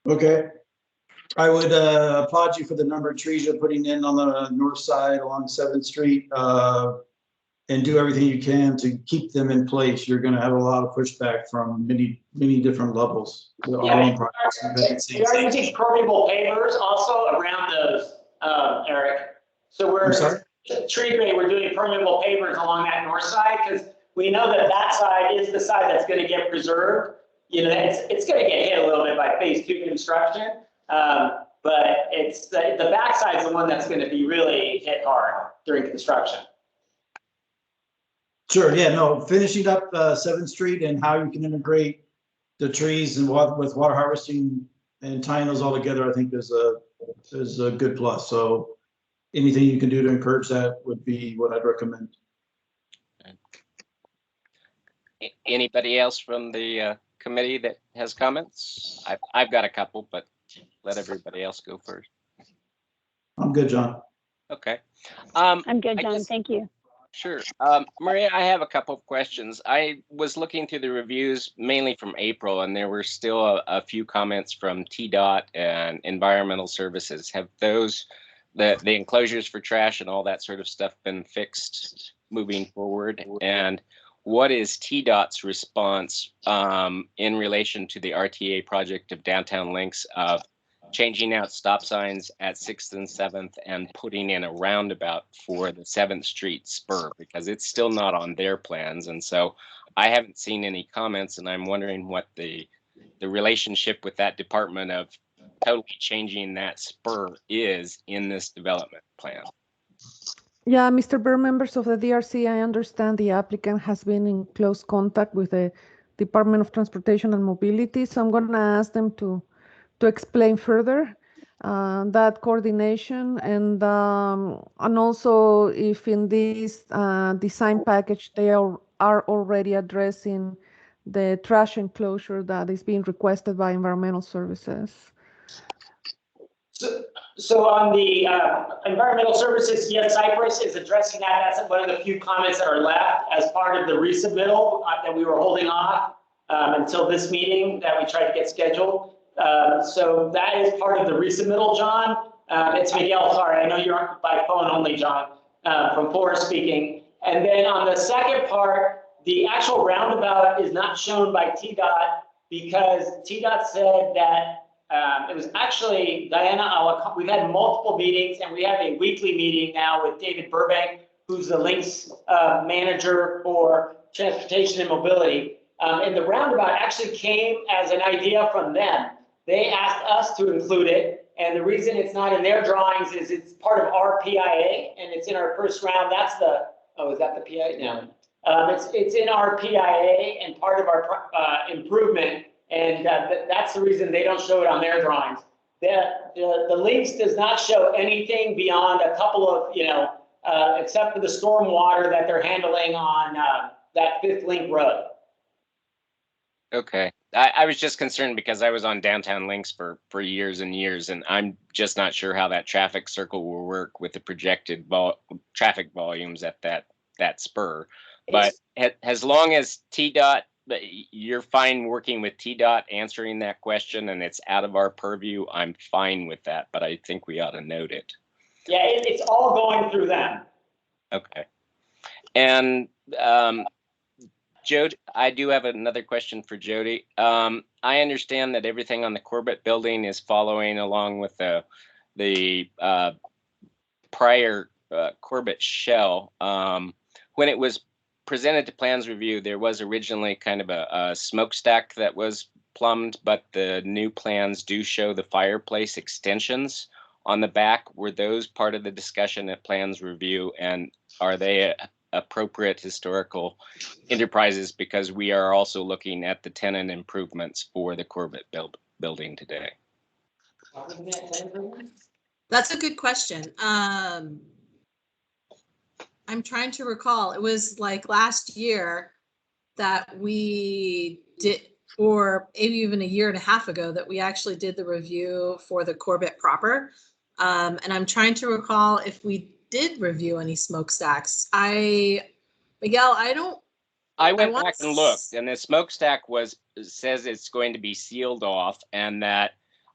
C: Okay. I would applaud you for the number of trees you're putting in on the north side along 7th Street, and do everything you can to keep them in place. You're going to have a lot of pushback from many different levels.
F: We are using permeable pavers also around those, Eric. So tree grade, we're doing permeable pavers along that north side because we know that side is the side that's going to get preserved. You know, it's going to get hit a little bit by phase 2 construction. But it's the backside is the one that's going to be really hit hard during construction.
C: Sure. Yeah. No. Finishing up 7th Street and how you can integrate the trees and with water harvesting and tying those all together, I think is a good plus. So anything you can do to encourage that would be what I'd recommend.
H: Anybody else from the committee that has comments? I've got a couple, but let everybody else go first.
C: I'm good, John.
H: Okay.
B: I'm good, John. Thank you.
H: Sure. Maria, I have a couple of questions. I was looking through the reviews mainly from April, and there were still a few comments from TDOT and Environmental Services. Have those, the enclosures for trash and all that sort of stuff, been fixed moving forward? And what is TDOT's response in relation to the RTA project of downtown links of changing out stop signs at 6th and 7th and putting in a roundabout for the 7th Street spur, because it's still not on their plans. And so I haven't seen any comments, and I'm wondering what the relationship with that department of totally changing that spur is in this development plan.
A: Yeah, Mr. Burr, members of the DRC, I understand the applicant has been in close contact with the Department of Transportation and Mobility, so I'm going to ask them to explain further that coordination, and also if in this design package they are already addressing the trash enclosure that is being requested by environmental services.
F: So on the environmental services, yes, Cypress is addressing that. That's one of the few comments that are left as part of the resubmittal that we were holding off until this meeting that we tried to get scheduled. So that is part of the resubmittal, John. It's Miguel, sorry, I know you're by phone only, John, from Forest speaking. And then on the second part, the actual roundabout is not shown by TDOT because TDOT said that it was actually, Diana, we've had multiple meetings, and we have a weekly meeting now with David Burbank, who's the links manager for transportation and mobility. And the roundabout actually came as an idea from them. They asked us to include it, and the reason it's not in their drawings is it's part of our PIA, and it's in our first round. That's the, oh, is that the PIA? No. It's in our PIA and part of our improvement. And that's the reason they don't show it on their drawings. The links does not show anything beyond a couple of, except for the storm water that they're handling on that 5th Link Road.
H: Okay. I was just concerned because I was on downtown links for years and years, and I'm just not sure how that traffic circle will work with the projected traffic volumes at that spur. But as long as TDOT, you're fine working with TDOT answering that question and it's out of our purview, I'm fine with that, but I think we ought to note it.
F: Yeah, it's all going through them.
H: Okay. And Jody, I do have another question for Jody. I understand that everything on the Corbett building is following along with the prior Corbett shell. When it was presented to plans review, there was originally kind of a smokestack that was plumbed, but the new plans do show the fireplace extensions on the back. Were those part of the discussion at plans review, and are they appropriate historical enterprises? Because we are also looking at the tenant improvements for the Corbett building today.
I: That's a good question. I'm trying to recall. It was like last year that we did, or maybe even a year and a half ago, that we actually did the review for the Corbett proper. And I'm trying to recall if we did review any smokestacks. Miguel,
H: I went back and looked, and the smokestack says it's going to be sealed off, and that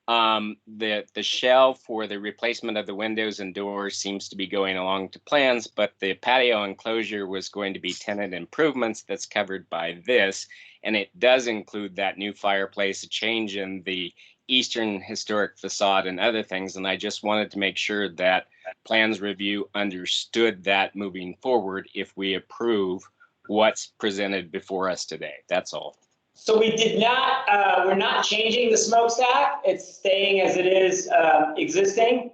H: the shell for the replacement of the windows and doors seems to be going along to plans, but the patio enclosure was going to be tenant improvements that's covered by this, and it does include that new fireplace, a change in the Eastern historic facade and other things, and I just wanted to make sure that plans review understood that moving forward if we approve what's presented before us today. That's all.
F: So we did not, we're not changing the smokestack. It's staying as it is existing.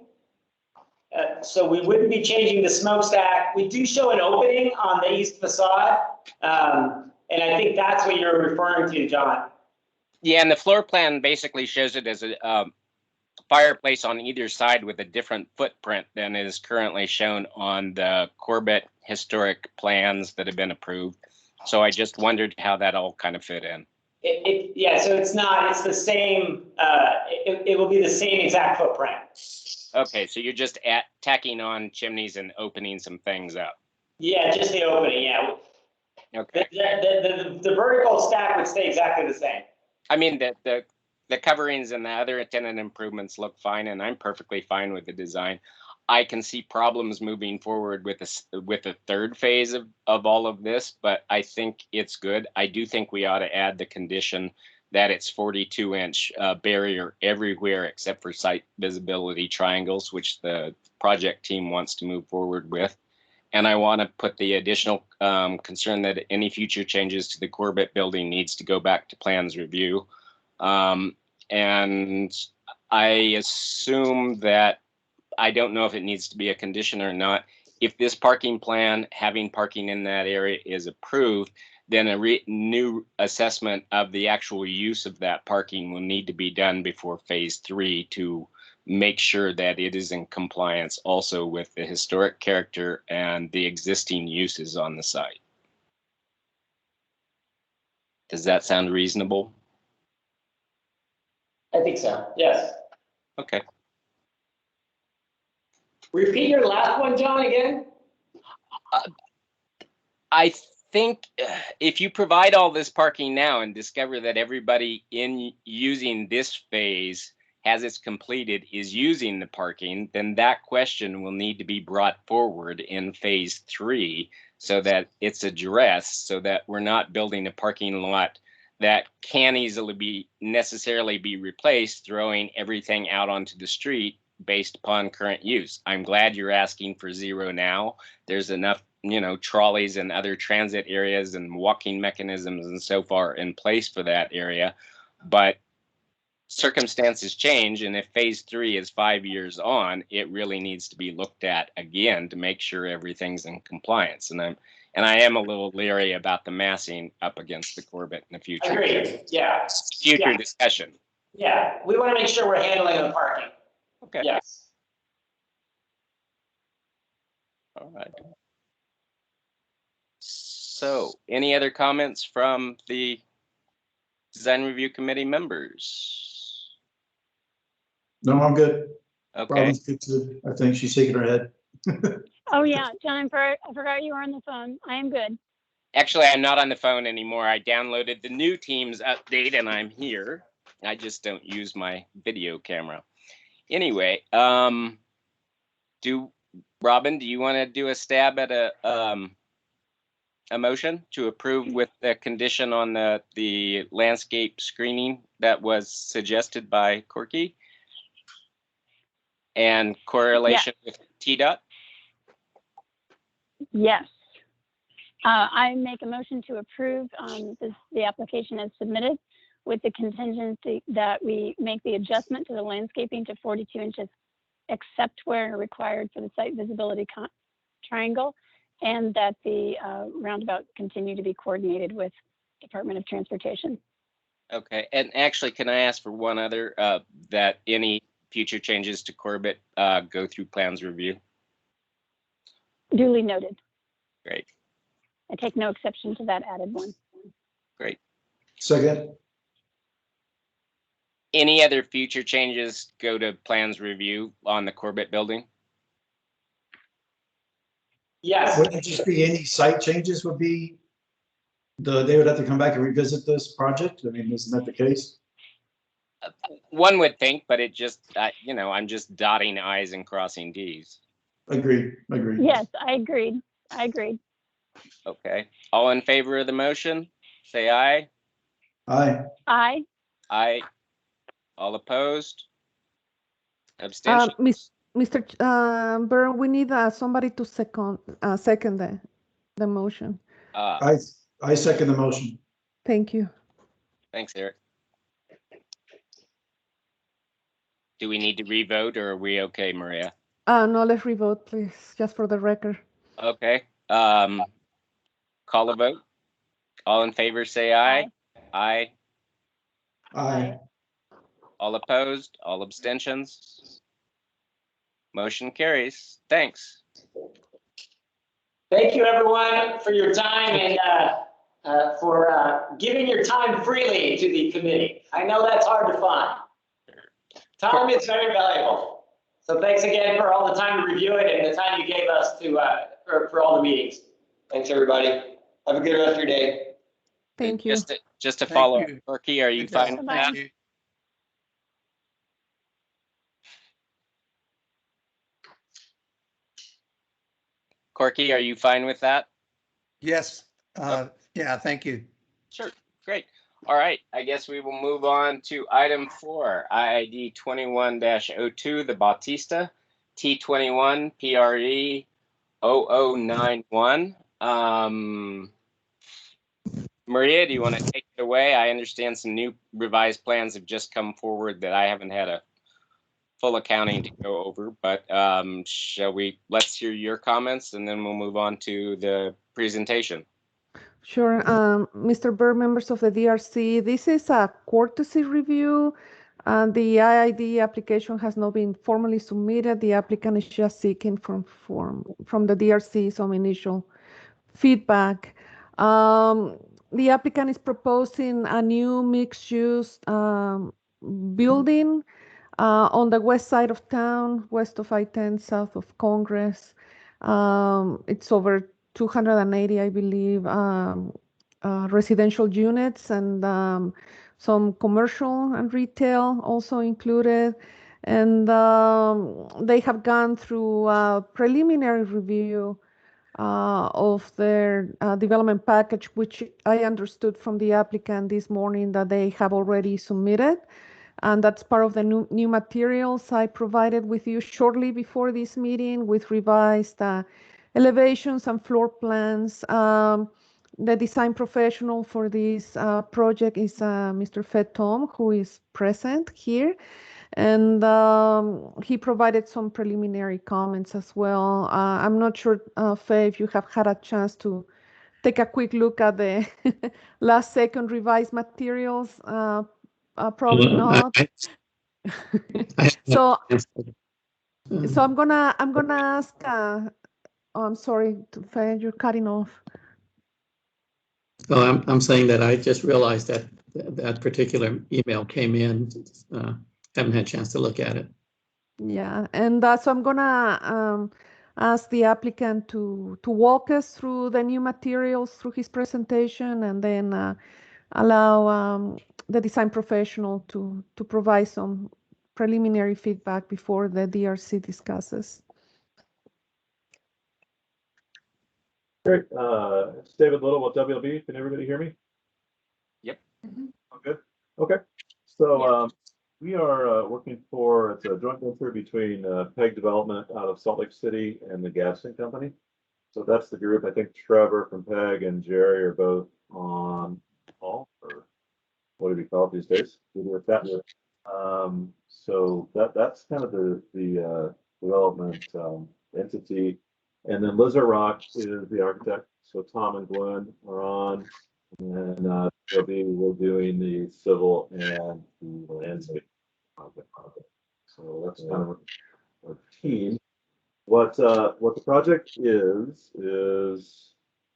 F: So we wouldn't be changing the smokestack. We do show an opening on the east facade. And I think that's what you're referring to, John.
H: Yeah, and the floor plan basically shows it as a fireplace on either side with a different footprint than is currently shown on the Corbett historic plans that have been approved. So I just wondered how that all kind of fit in.
F: Yeah, so it's the same, it will be the same exact footprint.
H: Okay, so you're just tacking on chimneys and opening some things up.
F: Yeah, just the opening, yeah.
H: Okay.
F: The vertical stack would stay exactly the same.
H: I mean, the coverings and the other tenant improvements look fine, and I'm perfectly fine with the design. I can see problems moving forward with the third phase of all of this, but I think it's good. I do think we ought to add the condition that it's 42-inch barrier everywhere except for site visibility triangles, which the project team wants to move forward with. And I want to put the additional concern that any future changes to the Corbett building needs to go back to plans review. And I assume that, I don't know if it needs to be a condition or not. If this parking plan, having parking in that area, is approved, then a new assessment of the actual use of that parking will need to be done before phase 3 to make sure that it is in compliance also with the historic character and the existing uses on the site. Does that sound reasonable?
F: I think so, yes.
H: Okay.
F: Repeat your last one, John, again?
H: I think if you provide all this parking now and discover that everybody in using this phase as it's completed is using the parking, then that question will need to be brought forward in phase 3 so that it's addressed, so that we're not building a parking lot that can't easily be necessarily be replaced, throwing everything out onto the street based upon current use. I'm glad you're asking for 0 now. There's enough, you know, trolleys and other transit areas and walking mechanisms and so far in place for that area. But circumstances change, and if phase 3 is 5 years on, it really needs to be looked at again to make sure everything's in compliance. And I am a little leery about the massing up against the Corbett in the future.
F: Agreed, yeah.
H: Future discussion.
F: Yeah, we want to make sure we're handling the parking.
H: Okay.
F: Yes.
H: All right. So, any other comments from the design review committee members?
C: No, I'm good.
H: Okay.
C: Robin's good too. I think she's shaking her head.
B: Oh, yeah, John, I forgot you were on the phone. I am good.
H: Actually, I'm not on the phone anymore. I downloaded the new Teams update and I'm here. I just don't use my video camera. Anyway, Robin, do you want to do a stab at a motion to approve with the condition on the landscape screening that was suggested by Corky and correlation with TDOT?
B: Yes. I make a motion to approve the application as submitted with the contingency that we make the adjustment to the landscaping to 42 inches, except where required for the site visibility triangle, and that the roundabout continue to be coordinated with Department of Transportation.
H: Okay, and actually, can I ask for one other, that any future changes to Corbett go through plans review?
B: Duly noted.
H: Great.
B: I take no exception to that added one.
H: Great.
C: Second.
H: Any other future changes go to plans review on the Corbett building?
F: Yes.
C: Wouldn't it just be any site changes would be, they would have to come back and revisit this project? I mean, isn't that the case?
H: One would think, but it just, you know, I'm just dotting I's and crossing D's.
C: Agreed.
B: Yes, I agreed.
H: Okay. All in favor of the motion, say aye.
C: Aye.
B: Aye.
H: Aye. All opposed? Abstention?
A: Mr. Byrne, we need somebody to second the motion.
C: I second the motion.
A: Thank you.
H: Thanks, Eric. Do we need to revote or are we okay, Maria?
A: No, let's revote, please, just for the record.
H: Okay. Call a vote. All in favor, say aye. Aye.
C: Aye.
H: All opposed? All abstentions? Motion carries. Thanks.
F: Thank you, everyone, for your time and for giving your time freely to the committee. I know that's hard to find. Time is very valuable. So thanks again for all the time to review it and the time you gave us to for all the meetings. Thanks, everybody. Have a good rest of your day.
A: Thank you.
H: Just to follow up, Corky, are you fine with that? Corky, are you fine with that?
G: Yes. Yeah, thank you.
H: Sure. Great. All right, I guess we will move on to item 4, IID 21-02, the Bautista, T21 PRE 0091. Maria, do you want to take it away? I understand some new revised plans have just come forward that I haven't had a full accounting to go over, but let's hear your comments and then we'll move on to the presentation.
A: Sure. Mr. Burr, members of the DRC, this is a courtesy review. The IID application has not been formally submitted. The applicant is just seeking from the DRC some initial feedback. The applicant is proposing a new mixed-use building on the west side of town, west of I-10, south of Congress. It's over 280, I believe, residential units and some commercial and retail also included. And they have gone through a preliminary review of their development package, which I understood from the applicant this morning that they have already submitted. And that's part of the new materials I provided with you shortly before this meeting with revised elevations and floor plans. The design professional for this project is Mr. Fed Tom, who is present here. And he provided some preliminary comments as well. I'm not sure, Faye, if you have had a chance to take a quick look at the last second revised materials. Probably not. So I'm gonna ask. Oh, I'm sorry, Faye, you're cutting off.
J: Well, I'm saying that I just realized that that particular email came in. Haven't had a chance to look at it.
A: Yeah, and so I'm gonna ask the applicant to walk us through the new materials through his presentation, and then allow the design professional to provide some preliminary feedback before the DRC discusses.
K: Great. It's David Little with WLB. Can everybody hear me?
H: Yep.
K: Oh, good. Okay. So we are working for, it's a joint venture between PEG Development out of Salt Lake City and the Gaston Company. So that's the group. I think Trevor from PEG and Jerry are both on call, or what do we call it these days? So that's kind of the development entity. And then Lizard Rock is the architect. So Tom and Glenn are on, and we're doing the civil and the landscape project. So that's kind of our team. What the project is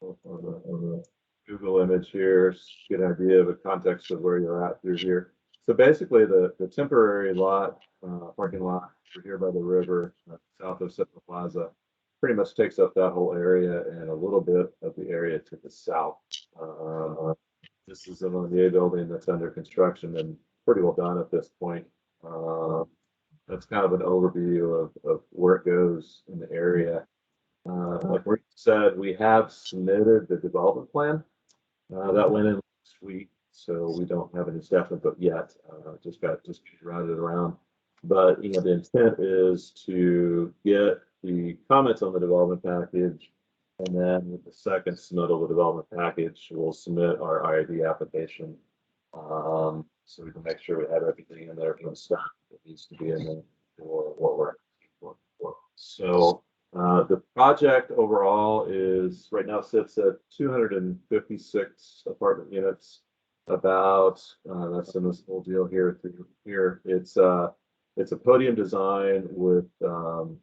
K: on the Google image here, get an idea of the context of where you're at through here. So basically the temporary lot, parking lot here by the river, south of Central Plaza, pretty much takes up that whole area and a little bit of the area to the south. This is an MBA building that's under construction and pretty well done at this point. That's kind of an overview of where it goes in the area. Like Rick said, we have submitted the development plan. That went in last week, so we don't have any staff input yet. Just routed around. But the intent is to get the comments on the development package, and then with the second submittal of the development package, we'll submit our IID application. So we can make sure we have everything in there from the start that needs to be in there for what we're asking for. So the project overall is right now sits at 256 apartment units. About that's in this whole deal here. It's a podium design with 4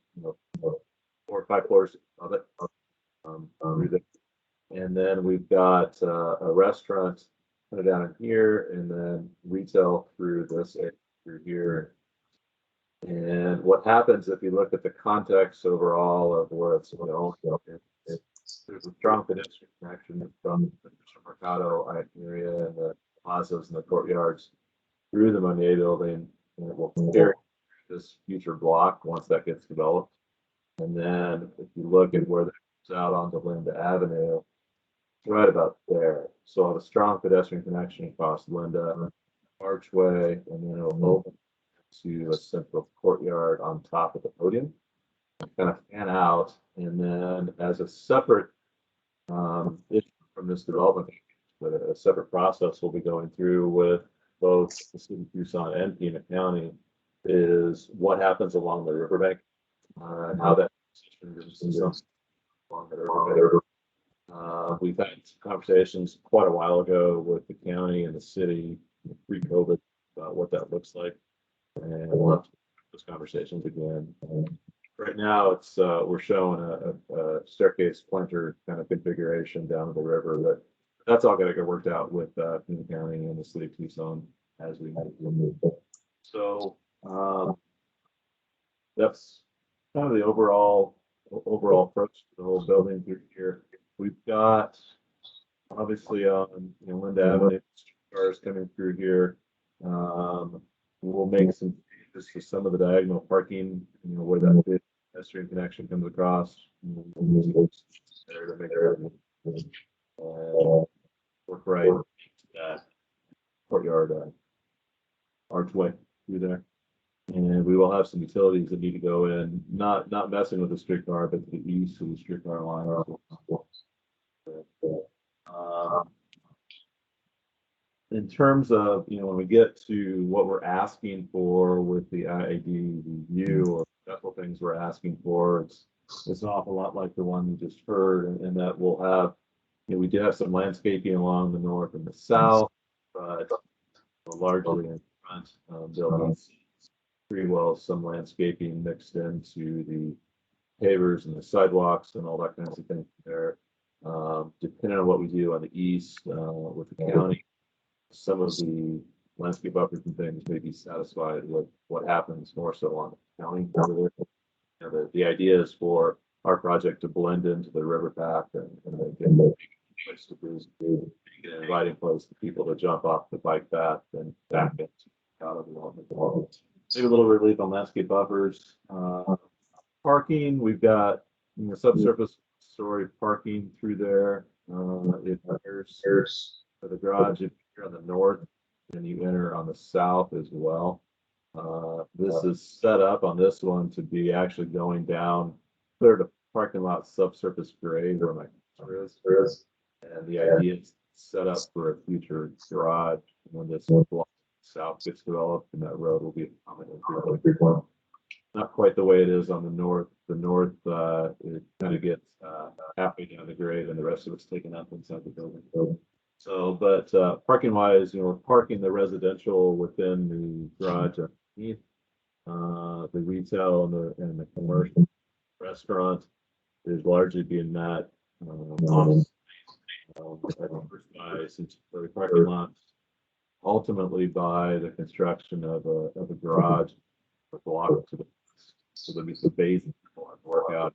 K: or 5 floors of it. And then we've got a restaurant kind of down in here, and then retail through this through here. And what happens if you look at the context overall of where it's going, there's a strong pedestrian connection from the Mercado area and the plazas and the courtyards through the Monier building, and it will carry this future block once that gets developed. And then if you look at where that goes out onto Linda Avenue, right about there. So I'll have a strong pedestrian connection across Linda, archway, and then it'll open to a central courtyard on top of the podium. Kind of fan out, and then as a separate issue from this development, but a separate process we'll be going through with both the city of Tucson and Pima County is what happens along the riverbank, and how that along the riverbank. We've had conversations quite a while ago with the county and the city pre-COVID about what that looks like, and we'll have those conversations again. Right now, it's we're showing a staircase splinter kind of configuration down to the river, but that's all got to get worked out with Pima County and the city of Tucson as we move. So that's kind of the overall approach to the whole building through here. We've got obviously on Linda Avenue, cars coming through here. We'll make some changes to some of the diagonal parking, where that pedestrian connection comes across. There to make everything work right into that courtyard archway through there. And we will have some utilities that need to go in, not messing with the streetcar, but to the east of the streetcar line. In terms of, when we get to what we're asking for with the IID review, or several things we're asking for, it's an awful lot like the one you just heard, and that we'll have, we do have some landscaping along the north and the south, but largely in front buildings, pretty well some landscaping mixed into the pavers and the sidewalks and all that kinds of things there. Depending on what we do on the east with the county, some of the landscape buffers and things may be satisfied with what happens more so on the county. The idea is for our project to blend into the river path and make it a place to be, make it an inviting place for people to jump off the bike path and back into out of the maybe a little relief on landscape buffers. Parking, we've got subsurface story parking through there. There's the garage if you're on the north, and you enter on the south as well. This is set up on this one to be actually going down clear to parking lot subsurface grade where my car is. And the idea is set up for a future garage when this block south gets developed, and that road will be a common entry. Not quite the way it is on the north. The north, it kind of gets halfway down the grade, and the rest of it's taken up inside the building. So, but parking wise, we're parking the residential within the garage underneath. The retail and the commercial restaurant is largely being met by the parking lot, ultimately by the construction of a garage block to the so that meets the base and work out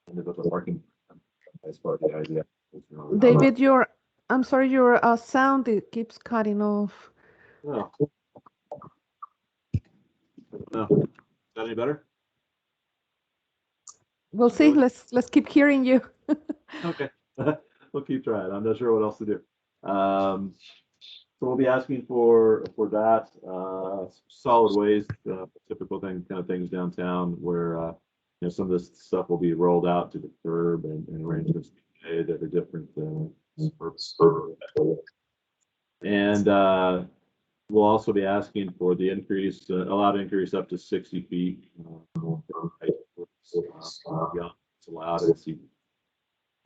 K: and the parking as part of the idea.
A: David, I'm sorry, your sound, it keeps cutting off.
K: No. Is that any better?
A: We'll see. Let's keep hearing you.
K: Okay. We'll keep trying. I'm not sure what else to do. So we'll be asking for that solid waste, typical kind of things downtown where some of this stuff will be rolled out to the curb and arrangements made at a different and we'll also be asking for the increase, allowed increase up to 60 feet. It's allowed at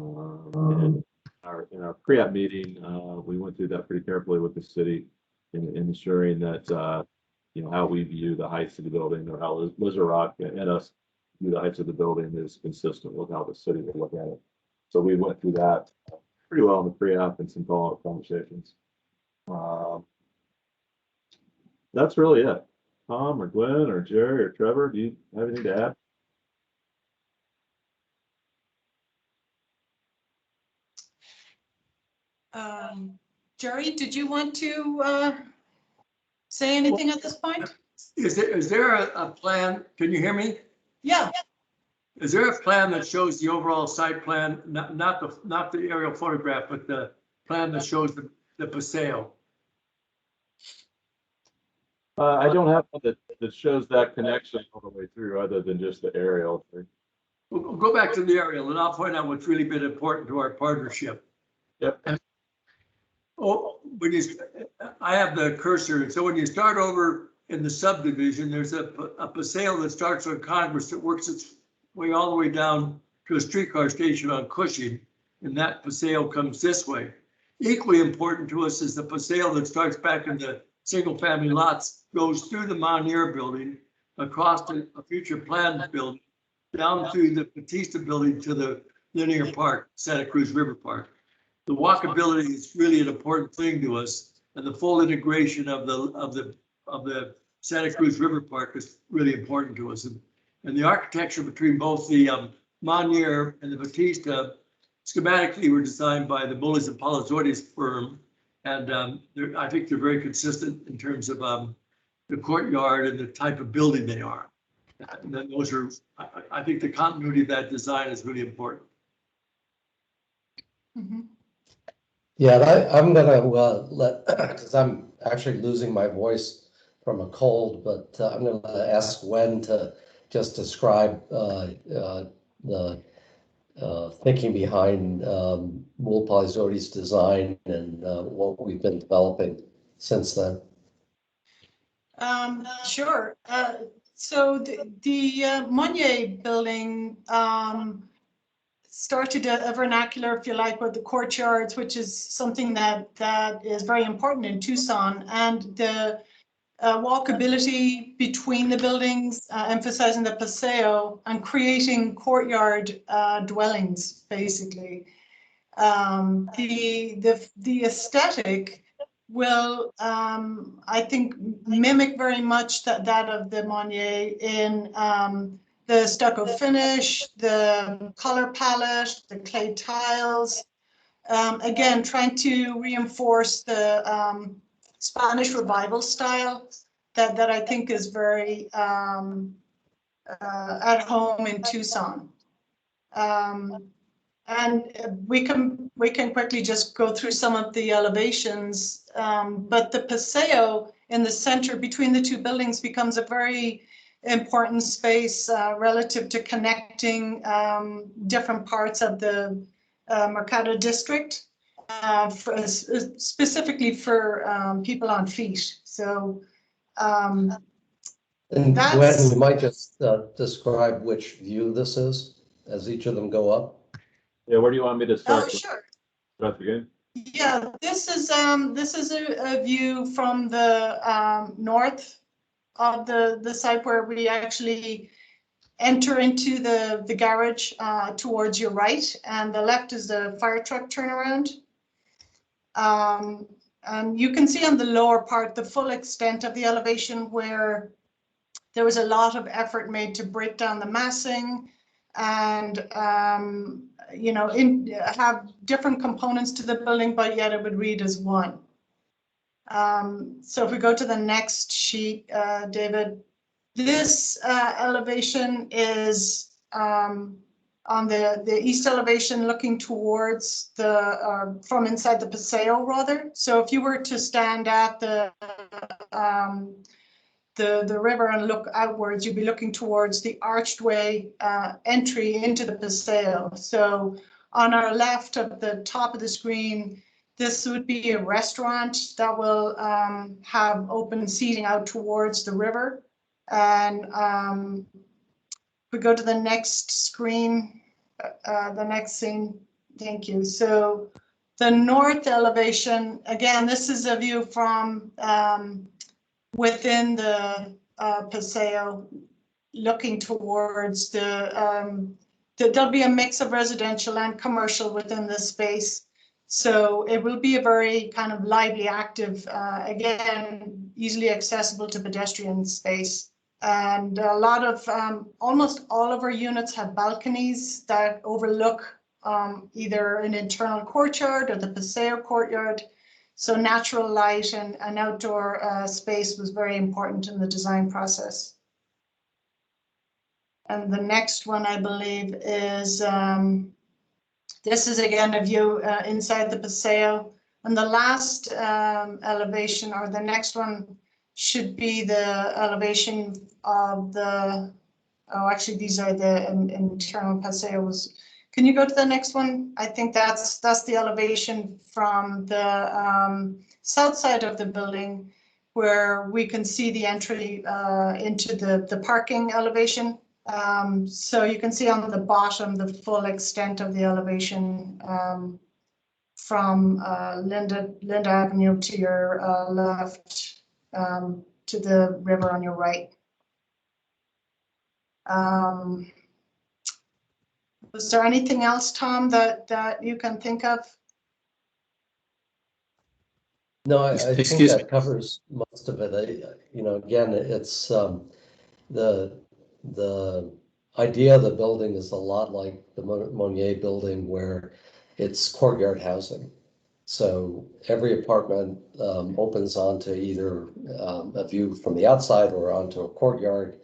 K: and in our pre-app meeting, we went through that pretty carefully with the city in ensuring that how we view the heights of the building, or how Lizard Rock and us view the heights of the building is consistent with how the city would look at it. So we went through that pretty well in the pre-app and some follow-up conversations. That's really it. Tom or Glenn or Jerry or Trevor, do you have anything to add?
I: Jerry, did you want to say anything at this point?
L: Is there a plan? Can you hear me?
I: Yeah.
L: Is there a plan that shows the overall site plan, not the aerial photograph, but the plan that shows the paseo?
K: I don't have one that shows that connection all the way through, other than just the aerial.
L: We'll go back to the aerial, and I'll point out what's really been important to our partnership.
K: Yep.
L: Oh, I have the cursor, so when you start over in the subdivision, there's a paseo that starts on Congress that works its way all the way down to a streetcar station on Cushing, and that paseo comes this way. Equally important to us is the paseo that starts back in the single-family lots, goes through the Monier building, across to a future planned building, down through the Batista building to the linear park, Santa Cruz River Park. The walkability is really an important thing to us, and the full integration of the Santa Cruz River Park is really important to us. And the architecture between both the Monier and the Batista schematically were designed by the Bullis and Palazzotti's firm, and I think they're very consistent in terms of the courtyard and the type of building they are. And then those are, I think the continuity of that design is really important.
I: Mhm.
M: Yeah, I'm gonna let, because I'm actually losing my voice from a cold, but I'm gonna ask Wen to just describe the thinking behind Will Palazzotti's design and what we've been developing since then.
I: Sure. So the Monnier building started a vernacular, if you like, with the courtyards, which is something that is very important in Tucson, and the walkability between the buildings, emphasizing the paseo and creating courtyard dwellings, basically. The aesthetic will, I think, mimic very much that of the Monnier in the stucco finish, the color palette, the clay tiles. Again, trying to reinforce the Spanish Revival style that I think is very at home in Tucson. And we can quickly just go through some of the elevations, but the paseo in the center between the two buildings becomes a very important space relative to connecting different parts of the Mercado district, specifically for people on feet. So
M: and Wen, you might just describe which view this is as each of them go up.
K: Yeah, where do you want me to start?
I: Oh, sure.
K: Start the game?
I: Yeah, this is a view from the north of the site where we actually enter into the garage towards your right, and the left is the fire truck turnaround. And you can see on the lower part the full extent of the elevation, where there was a lot of effort made to break down the massing and you know, have different components to the building, but yet it would read as one. So if we go to the next sheet, David, this elevation is on the east elevation, looking towards the from inside the paseo, rather. So if you were to stand at the river and look outwards, you'd be looking towards the archway entry into the paseo. So on our left at the top of the screen, this would be a restaurant that will have open seating out towards the river. And we go to the next screen, the next scene. Thank you. So the north elevation, again, this is a view from within the paseo, looking towards there'll be a mix of residential and commercial within this space. So it will be a very kind of lively, active, again, easily accessible to pedestrian space. And a lot of, almost all of our units have balconies that overlook either an internal courtyard or the paseo courtyard. So natural light and outdoor space was very important in the design process.
N: And the next one, I believe, is, this is again a view inside the Paseo. And the last elevation, or the next one, should be the elevation of the, oh, actually, these are the internal Paseos. Can you go to the next one? I think that's the elevation from the south side of the building, where we can see the entry into the parking elevation. So you can see on the bottom the full extent of the elevation from Linda Avenue to your left, to the river on your right. Was there anything else, Tom, that you can think of?
M: No, I think
J: Excuse
M: that
J: me.
M: covers most of it. You know, again, it's the idea of the building is a lot like the Monnier building, where it's courtyard housing. So every apartment opens onto either a view from the outside or onto a courtyard.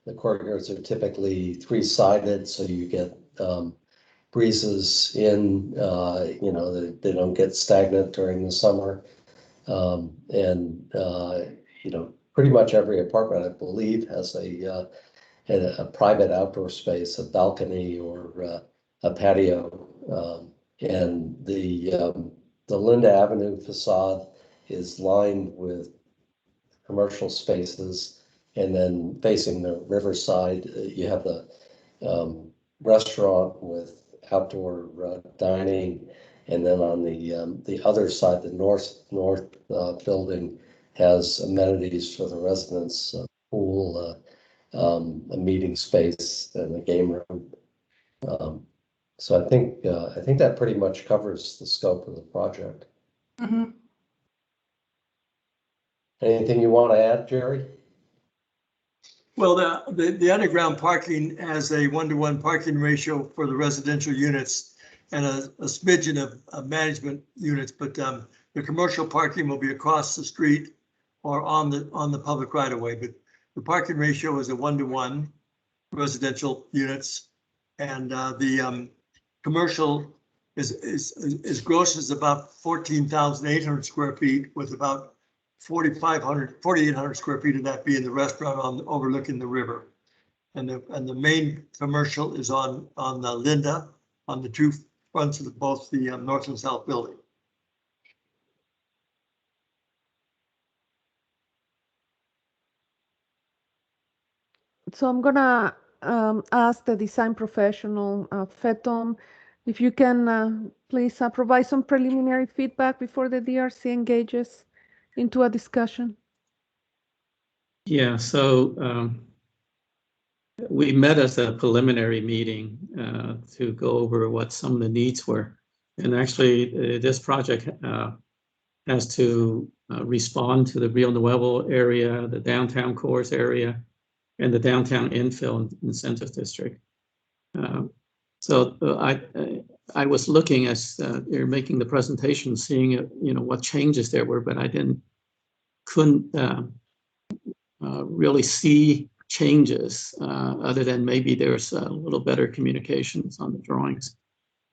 M: The courtyards are typically three-sided, so you get breezes in, you know, they don't get stagnant during the summer. You know, pretty much every apartment, I believe, has a private outdoor space, a balcony or a patio. And the Linda Avenue facade is lined with commercial spaces, and then facing the riverside, you have the restaurant with outdoor dining, and then on the other side, the north building has amenities for the residents, a pool, a meeting space, and a game room. So I think that pretty much covers the scope of the project.
N: Mm-hmm.
M: Anything you want to add, Jerry?
L: Well, the underground parking has a 1-to-1 parking ratio for the residential units and a smidgen of management units, but the commercial parking will be across the street or on the public right of way. But the parking ratio is a 1-to-1 residential units, and the commercial is gross is about 14,800 square feet, with about 4,800 square feet of that being the restaurant overlooking the river. And the main commercial is on the Linda, on the two fronts of both the north and south building.
A: So I'm gonna ask the design professional, Fetom, if you can please provide some preliminary feedback before the DRC engages into a discussion.
J: Yeah, so we met as a preliminary meeting to go over what some of the needs were. And actually, this project has to respond to the Rio Nuevo area, the downtown cores area, and the downtown infill incentive district. So I was looking as you're making the presentation, seeing you know what changes there were, but I couldn't really see changes other than maybe there's a little better communications on the drawings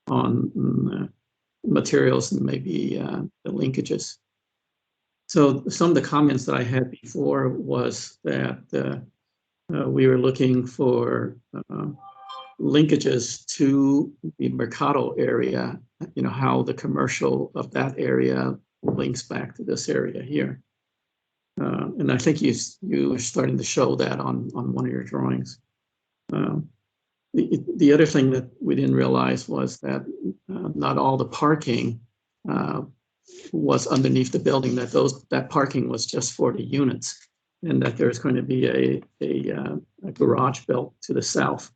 J: on materials and maybe the linkages. So some of the comments that I had before was that we were looking for linkages to the Mercado area, you know, how the commercial of that area links back to this area here. And I think you were starting to show that on one of your drawings. The other thing that we didn't realize was that not all the parking was underneath the building, that parking was just for the units, and that there's going to be a garage built to the south.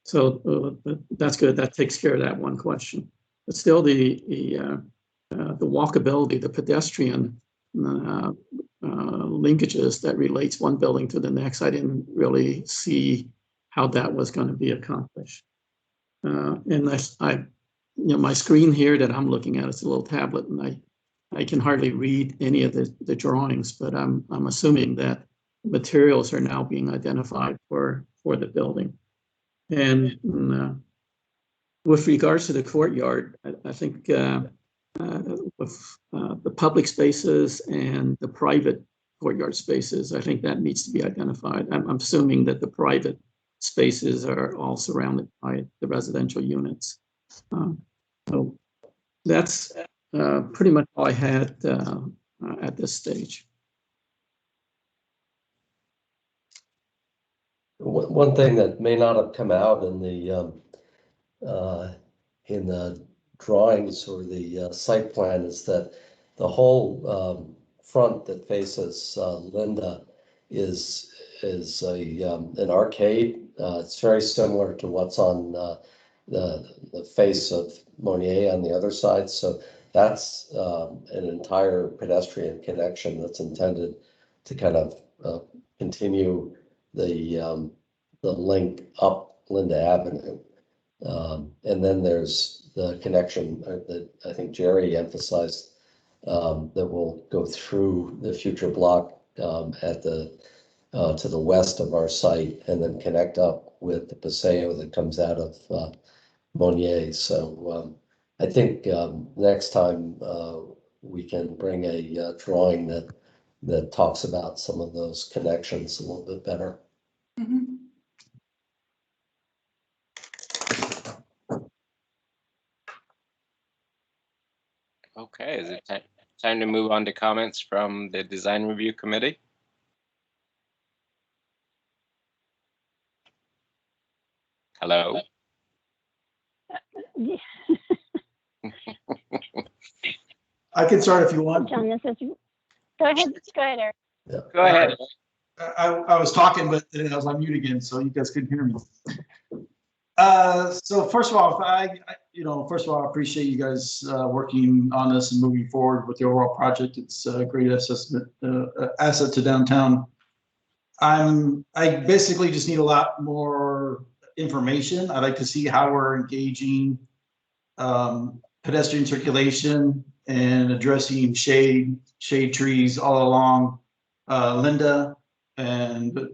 J: So that's good. That takes care of that one question. But still, the walkability, the pedestrian linkages that relates one building to the next, I didn't really see how that was going to be accomplished. And you know, my screen here that I'm looking at is a little tablet, and I can hardly read any of the drawings, but I'm assuming that materials are now being identified for the building. And with regards to the courtyard, I think with the public spaces and the private courtyard spaces, I think that needs to be identified. I'm assuming that the private spaces are all surrounded by the residential units. So that's pretty much all I had at this stage.
M: One thing that may not have come out in the drawings or the site plan is that the whole front that faces Linda is an arcade. It's very similar to what's on the face of Monier on the other side. So that's an entire pedestrian connection that's intended to kind of continue the link up Linda Avenue. And then there's the connection that I think Jerry emphasized that will go through the future block at to the west of our site and then connect up with the Paseo that comes out of Monier. So I think next time we can bring a drawing that talks about some of those connections a little bit better.
N: Mhm.
H: Okay, is it time to move on to comments from the design review committee? Hello?
C: I can start if you want.
B: John, this is, go ahead, Eric.
M: Yeah.
H: Go ahead.
C: I was talking, but then I was on mute again, so you guys couldn't hear me. So first of all, I appreciate you guys working on this and moving forward with the overall project. It's a great asset to downtown. I basically just need a lot more information. I'd like to see how we're engaging pedestrian circulation and addressing shade trees all along Linda and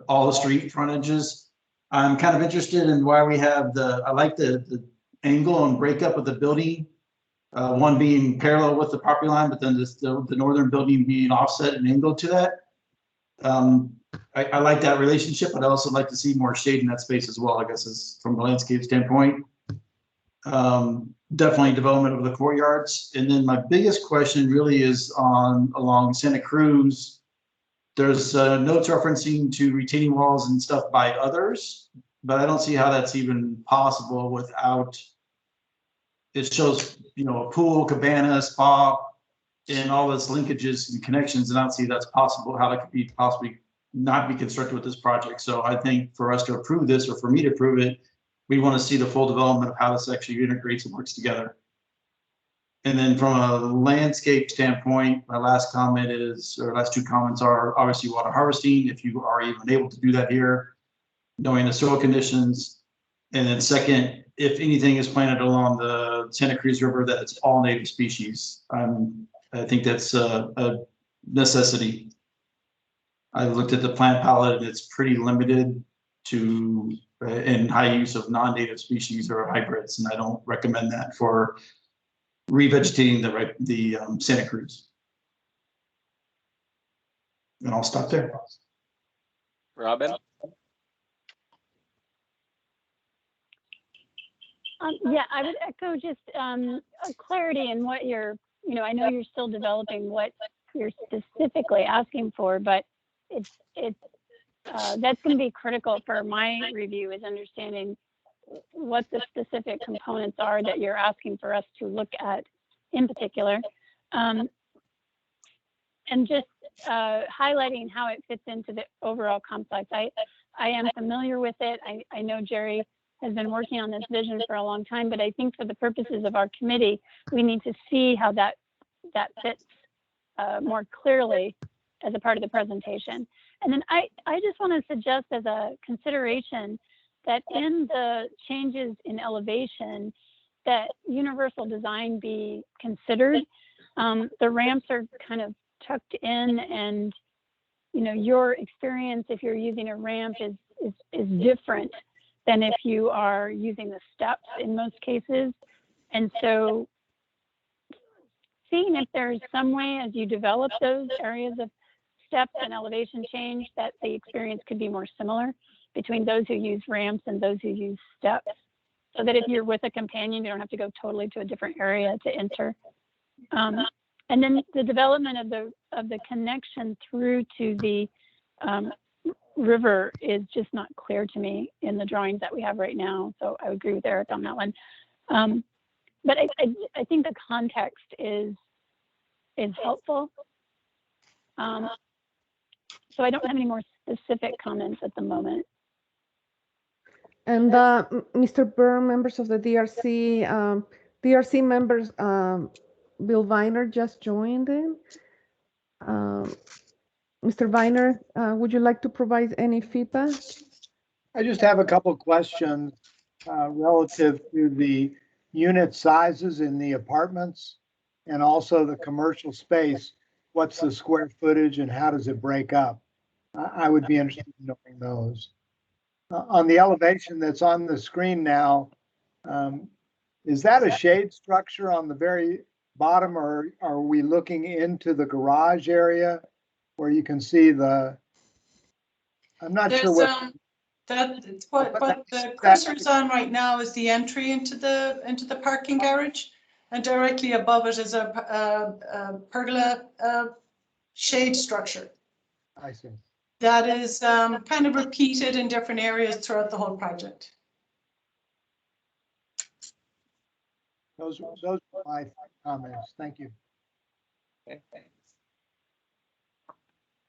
C: all the street frontages. I'm kind of interested in why we have I like the angle and breakup of the building, one being parallel with the property line, but then the northern building being offset and angled to that. I like that relationship, but I also like to see more shade in that space as well, I guess, is from a landscape standpoint. Definitely development of the courtyards. And then my biggest question really is along Santa Cruz. There's notes referencing to retaining walls and stuff by others, but I don't see how that's even possible without, it shows, a pool, cabana, spa, and all those linkages and connections, and I don't see that's possible, how that could be possibly not be constructed with this project. So I think for us to approve this, or for me to approve it, we want to see the full development of how this actually integrates and works together. And then from a landscape standpoint, my last two comments are obviously water harvesting, if you are even able to do that here, knowing the soil conditions. And then second, if anything is planted along the Santa Cruz River, that it's all native species. I think that's a necessity. I looked at the plant palette and it's pretty limited to in high use of non-native species or hybrids, and I don't recommend that for revegetating the Santa Cruz. And I'll stop there.
H: Robin?
B: Yeah, I would echo just clarity in what you're, I know you're still developing what you're specifically asking for, but that's going to be critical for my review, is understanding what the specific components are that you're asking for us to look at in particular. And just highlighting how it fits into the overall complex. I am familiar with it. I know Jerry has been working on this vision for a long time, but I think for the purposes of our committee, we need to see how that fits more clearly as a part of the presentation. And then I just want to suggest as a consideration that in the changes in elevation, that universal design be considered. The ramps are kind of tucked in, and your experience if you're using a ramp is different than if you are using the steps in most cases. And so seeing if there's some way as you develop those areas of steps and elevation change that the experience could be more similar between those who use ramps and those who use steps, so that if you're with a companion, you don't have to go totally to a different area to enter. And then the development of the connection through to the river is just not clear to me in the drawings that we have right now. So I would agree with Eric on that one. But I think the context is helpful. So I don't have any more specific comments at the moment.
A: And Mr. Byrne, members of the DRC, DRC members, Bill Viner just joined in. Mr. Viner, would you like to provide any feedback?
O: I just have a couple questions relative to the unit sizes in the apartments and also the commercial space. What's the square footage and how does it break up? I would be interested in knowing those. On the elevation that's on the screen now, is that a shade structure on the very bottom, or are we looking into the garage area where you can see the, I'm not sure what.
N: What the cursor is on right now is the entry into the parking garage, and directly above it is a pergola shade structure.
O: I see.
N: That is kind of repeated in different areas throughout the whole project.
O: Those are my comments. Thank you.
H: Okay, thanks.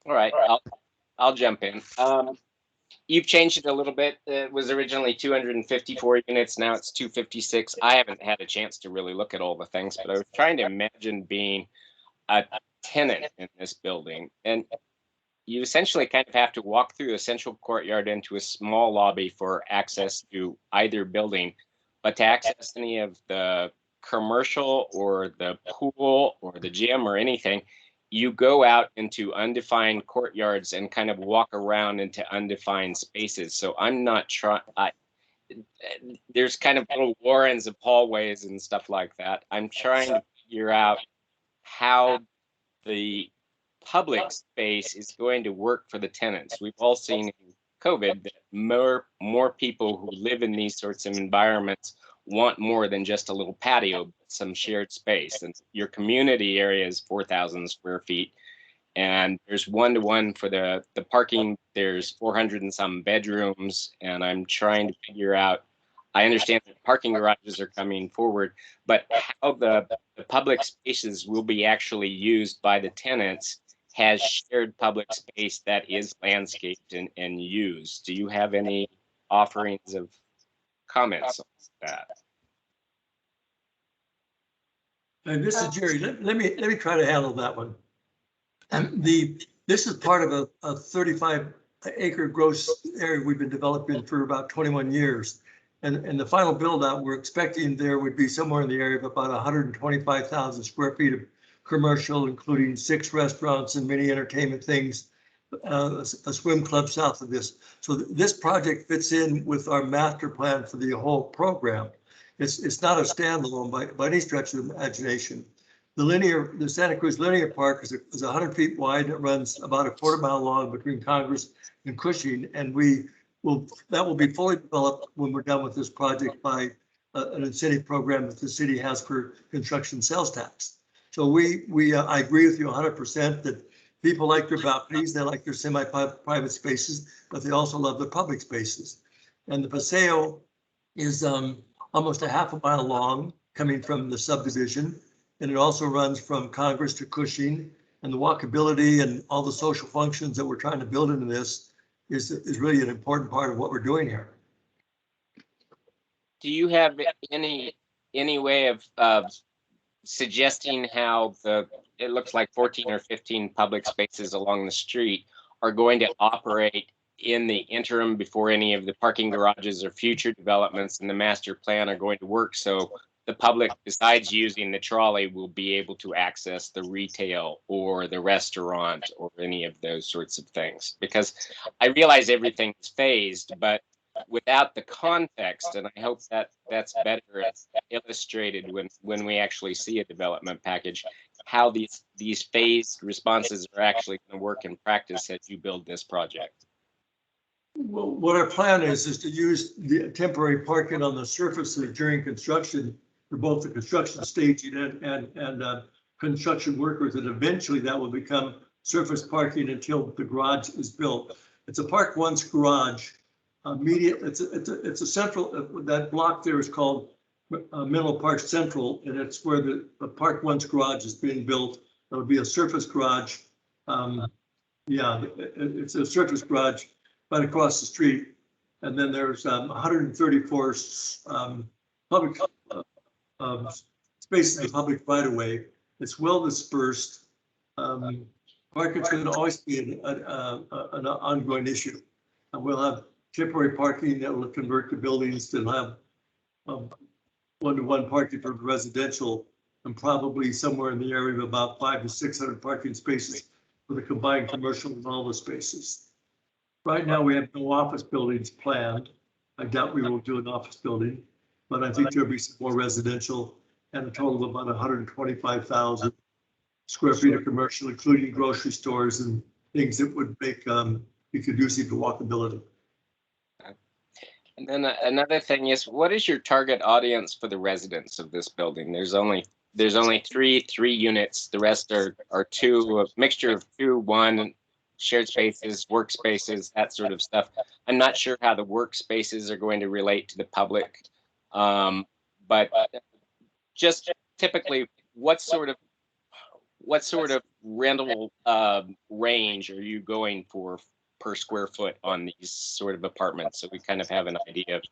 H: All right, I'll jump in. You've changed it a little bit. It was originally 254 units. Now it's 256. I haven't had a chance to really look at all the things, but I was trying to imagine being a tenant in this building. And you essentially kind of have to walk through a central courtyard into a small lobby for access to either building. But to access any of the commercial or the pool or the gym or anything, you go out into undefined courtyards and kind of walk around into undefined spaces. So I'm not trying, there's kind of little warrens of hallways and stuff like that. I'm trying to figure out how the public space is going to work for the tenants. We've all seen in COVID that more people who live in these sorts of environments want more than just a little patio, but some shared space. And your community area is 4,000 square feet. And there's one-to-one for the parking. There's 400 and some bedrooms. And I'm trying to figure out, I understand that parking garages are coming forward, but how the public spaces will be actually used by the tenants has shared public space that is landscaped and used. Do you have any offerings of comments on that?
L: And this is Jerry. Let me try to handle that one. This is part of a 35-acre gross area we've been developing for about 21 years. And the final build out we're expecting there would be somewhere in the area of about 125,000 square feet of commercial, including 6 restaurants and many entertainment things, a swim club south of this. So this project fits in with our master plan for the whole program. It's not a standalone by any stretch of the imagination. The Santa Cruz Linear Park is 100 feet wide. It runs about a quarter-mile long between Congress and Cushing, and that will be fully developed when we're done with this project by an incentive program that the city has for construction sales tax. So I agree with you 100% that people like their balconies, they like their semi-private spaces, but they also love the public spaces. And the Paseo is almost a half a mile long coming from the subdivision. And it also runs from Congress to Cushing, and the walkability and all the social functions that we're trying to build into this is really an important part of what we're doing here.
H: Do you have any way of suggesting how it looks like 14 or 15 public spaces along the street are going to operate in the interim before any of the parking garages or future developments in the master plan are going to work? So the public, besides using the trolley, will be able to access the retail or the restaurant or any of those sorts of things. Because I realize everything's phased, but without the context, and I hope that that's better illustrated when we actually see a development package, how these phased responses are actually going to work in practice as you build this project.
L: Well, what our plan is to use the temporary parking on the surfaces during construction for both the construction staging and construction workers, and eventually that will become surface parking until the garage is built. It's a Park Once garage. It's a central, that block there is called Menlo Park Central, and it's where the Park Once garage is being built. It'll be a surface garage. Yeah, it's a surface garage right across the street. And then there's 134 public spaces in the public right of way. It's well dispersed. Parking's going to always be an ongoing issue. And we'll have temporary parking that will convert to buildings that have one-to-one parking for residential, and probably somewhere in the area of about 500 to 600 parking spaces for the combined commercial and all the spaces. Right now, we have no office buildings planned. I doubt we will do an office building, but I think there'll be some more residential and a total of about 125,000 square feet of commercial, including grocery stores and things that would make be conducive to walkability.
H: And then another thing is, what is your target audience for the residents of this building? There's only three units. The rest are two, a mixture of two, one, shared spaces, workspaces, that sort of stuff. I'm not sure how the workspaces are going to relate to the public, but just typically, what sort of rental range are you going for per square foot on these sort of apartments, so we kind of have an idea of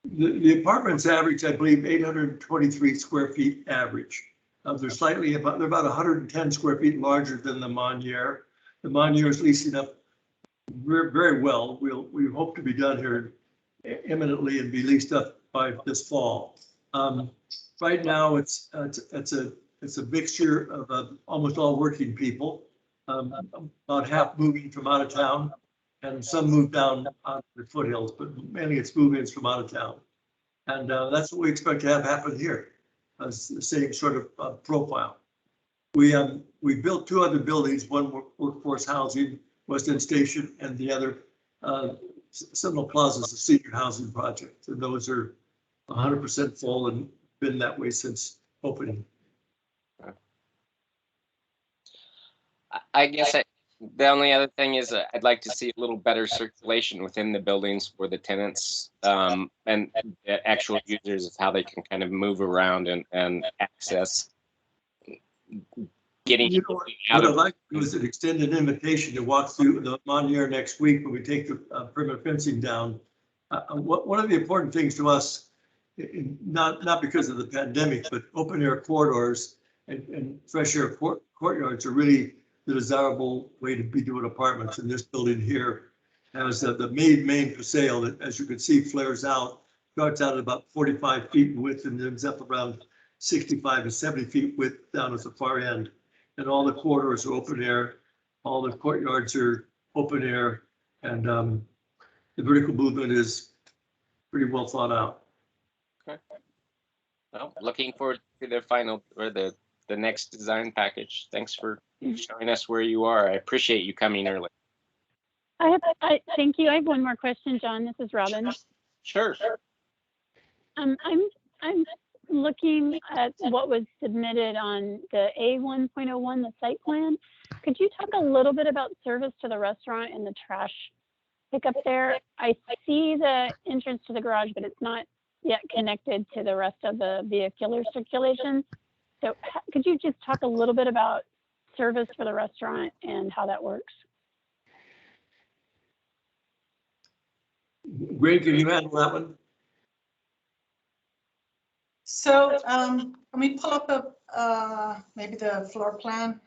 L: the apartments average, I believe, 823 square feet average. They're about 110 square feet larger than the Monier. The Monier is leasing up very, very well. We hope to be done here imminently and be leased up by this fall. Right now, it's a mixture of almost all working people. About half moving from out of town, and some move down on the foothills, but mainly it's moving from out of town. And that's what we expect to have happen here, the same sort of profile. We built two other buildings, one workforce housing, West End Station, and the other Seminole Plaza is a senior housing project. And those are 100% full and been that way since opening.
H: I guess the only other thing is I'd like to see a little better circulation within the buildings for the tenants and the actual users of how they can kind of move around and access getting.
L: You know, what I'd like to do is an extended invitation to walk through the Monier next week when we take the perimeter fencing down. One of the important things to us, not because of the pandemic, but open air corridors and fresh air courtyards are really the desirable way to be doing apartments. And this building here has the main paseo that, as you can see, flares out, starts out at about 45 feet in width and ends up around 65 to 70 feet width down at the far end. And all the corridors are open air, all the courtyards are open air, and the vertical movement is pretty well thought out.
H: Okay. Well, looking forward to the final or the next design package. Thanks for showing us where you are. I appreciate you coming early.
B: Thank you. I have one more question, John. This is Robin.
H: Sure.
B: I'm looking at what was submitted on the A1.01, the site plan. Could you talk a little bit about service to the restaurant and the trash pickup there? I see the entrance to the garage, but it's not yet connected to the rest of the vehicular circulation. So could you just talk a little bit about service for the restaurant and how that works?
L: Greg, can you handle that one?
N: So can we pull up maybe the floor plan?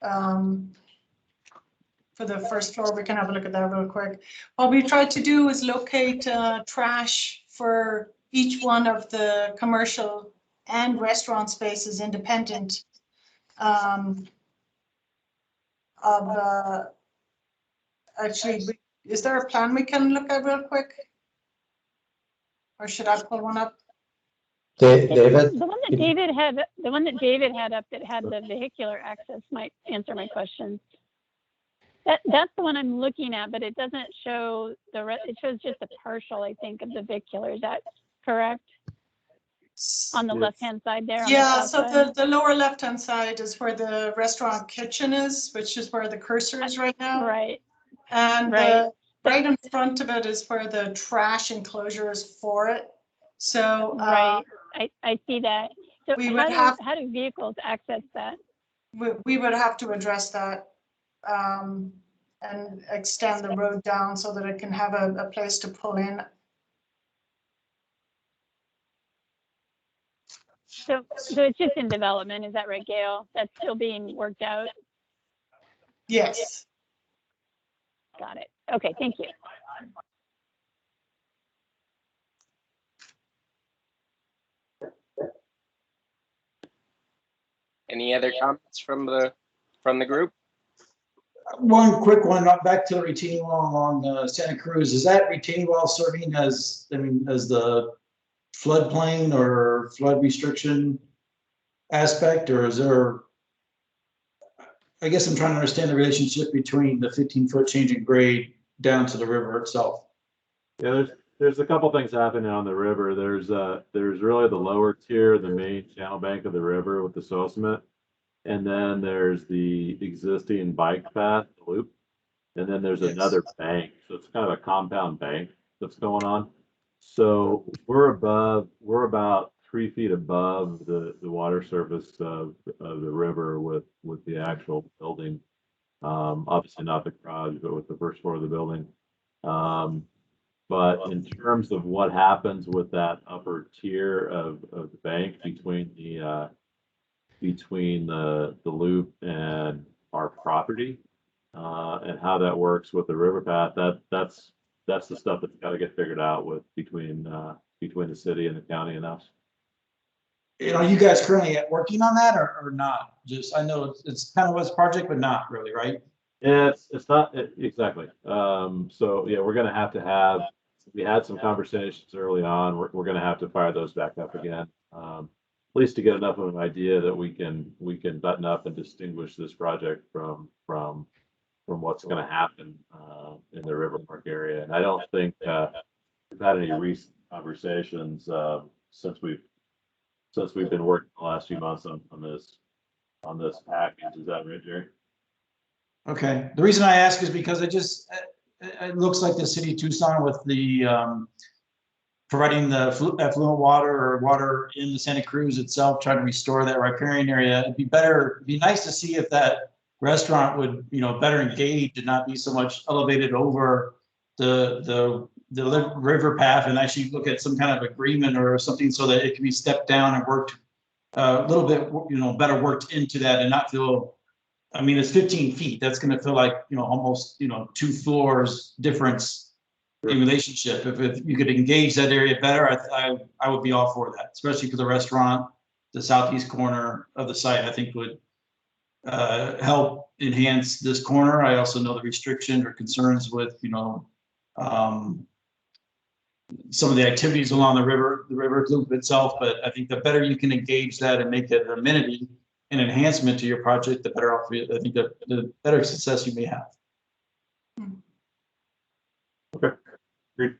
N: For the first floor, we can have a look at that real quick. What we tried to do is locate trash for each one of the commercial and restaurant spaces independent actually, is there a plan we can look at real quick? Or should I pull one up?
M: David?
B: The one that David had, up that had the vehicular access might answer my question. That's the one I'm looking at, but it doesn't show it shows just a partial, I think, of the vehicular. Is that correct? On the left-hand side there?
N: Yeah, so the lower left-hand side is where the restaurant kitchen is, which is where the cursor is right now.
B: Right.
N: And right in front of it is where the trash enclosure is for it. So
B: right, I see that. So
N: we would have,
B: how do vehicles access that?
N: We would have to address that and extend the road down so that it can have a place to pull in.
B: So it's just in development, is that right, Gail? That's still being worked out?
N: Yes.
B: Got it. Okay, thank you.
H: Any other comments from the group?
C: One quick one, back to the retaining wall along Santa Cruz. Is that retaining wall serving as, as the floodplain or flood restriction aspect, or is there, I guess I'm trying to understand the relationship between the 15-foot change in grade down to the river itself.
K: Yeah, there's a couple things happening on the river. There's really the lower tier, the main channel bank of the river with the soil cement. And then there's the existing bike path, the loop. And then there's another bank. So it's kind of a compound bank that's going on. So we're about 3 feet above the water surface of the river with the actual building. Obviously not the garage, but with the first floor of the building. But in terms of what happens with that upper tier of the bank between the loop and our property, and how that works with the river path, that's the stuff that's got to get figured out between the city and the county and us.
C: Are you guys currently working on that or not? Just, I know it's kind of what's project, but not really, right?
K: It's not exactly. So yeah, we're going to have. We had some conversations early on. We're going to have to fire those back up again, at least to get enough of an idea that we can button up and distinguish this project from what's going to happen in the River Park area. And I don't think we've had any recent conversations since we've been working the last few months on this package. Is that right, Jerry?
C: Okay. The reason I ask is because it looks like the city of Tucson with the providing the affluent water or water in the Santa Cruz itself, trying to restore that riparian area. It'd be nice to see if that restaurant would, better engage and not be so much elevated over the river path, and actually look at some kind of agreement or something so that it can be stepped down and worked a little bit, better worked into that and not feel. I mean, it's 15 feet. That's going to feel like, almost, 2 floors difference in relationship. If you could engage that area better, I would be all for that, especially for the restaurant. The southeast corner of the site, I think, would help enhance this corner. I also know the restrictions or concerns with, some of the activities along the river loop itself. But I think the better you can engage that and make it an amenity, an enhancement to your project, the better off I think the better success you may have.
K: Okay. Great.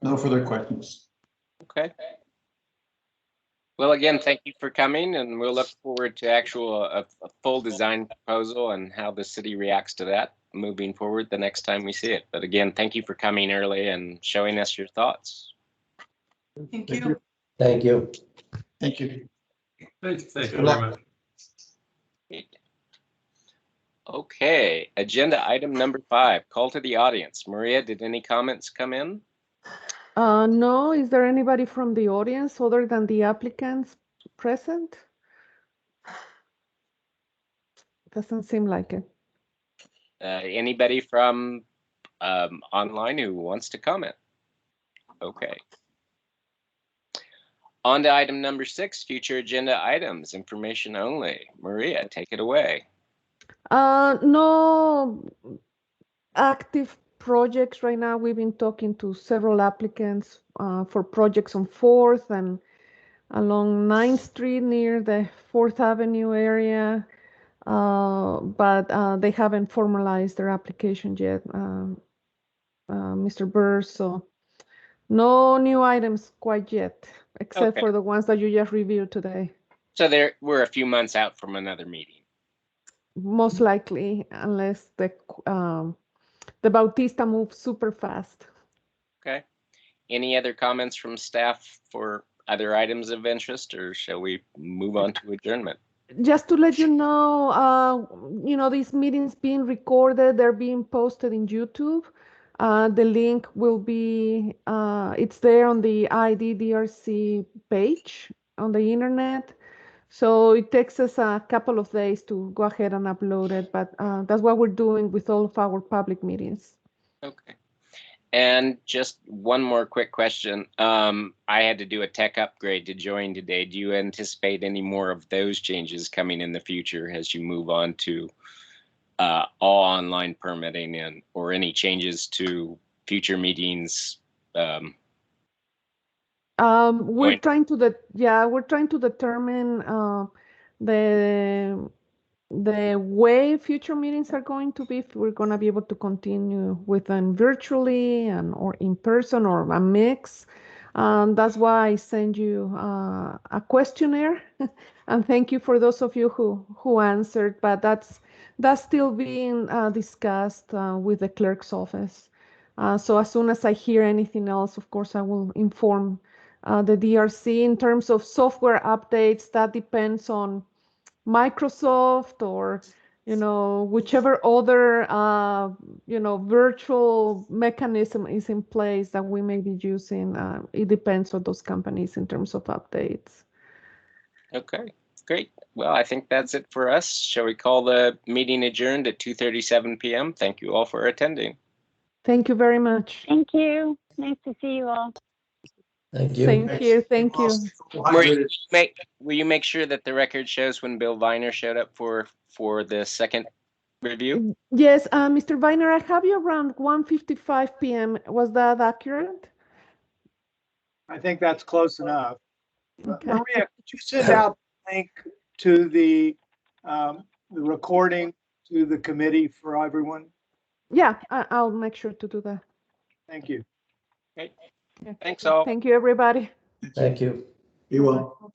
C: No further questions.
H: Okay. Well, again, thank you for coming, and we'll look forward to a full design proposal and how the city reacts to that moving forward the next time we see it. But again, thank you for coming early and showing us your thoughts.
N: Thank you.
M: Thank you.
C: Thank you.
L: Thank you very much.
H: Okay, agenda item number 5, call to the audience. Maria, did any comments come in?
A: No, is there anybody from the audience other than the applicants present? Doesn't seem like it.
H: Anybody from online who wants to comment? Okay. On to item number 6, future agenda items, information only. Maria, take it away.
A: No active projects right now. We've been talking to several applicants for projects on 4th and along 9th Street near the 4th Avenue area, but they haven't formalized their application yet, Mr. Burr. So no new items quite yet, except
H: Okay.
A: for the ones that you just reviewed today.
H: So we're a few months out from another meeting.
A: Most likely, unless the Bautista moves super fast.
H: Okay. Any other comments from staff for other items of interest, or shall we move on to adjournment?
A: Just to let you know, these meetings being recorded, they're being posted in YouTube. The link will be, it's there on the IID DRC page on the internet. So it takes us a couple of days to go ahead and upload it, but that's what we're doing with all of our public meetings.
H: Okay. And just one more quick question. I had to do a tech upgrade to join today. Do you anticipate any more of those changes coming in the future as you move on to all online permitting or any changes to future meetings?
A: We're trying to determine the way future meetings are going to be, if we're going to be able to continue with them virtually or in person or a mix. That's why I send you a questionnaire, and thank you for those of you who answered. But that's still being discussed with the clerk's office. So as soon as I hear anything else, of course, I will inform the DRC. In terms of software updates, that depends on Microsoft or whichever other virtual mechanism is in place that we may be using. It depends on those companies in terms of updates.
H: Okay, great. Well, I think that's it for us. Shall we call the meeting adjourned at 2:37 p.m.? Thank you all for attending.
A: Thank you very much.
B: Thank you. Nice to see you all.
M: Thank you.
A: Same here. Thank you.
H: Will you make sure that the record shows when Bill Viner showed up for the second review?
A: Yes, Mr. Viner, I have you around 1:55 p.m. Was that accurate?
O: I think that's close enough.
A: Okay.
O: Maria, could you send out the link to the recording to the committee for everyone?
A: Yeah, I'll make sure to do that.
O: Thank you.
H: Great.
A: Yeah.
H: Thanks all.
A: Thank you, everybody.
M: Thank you.
C: Be well.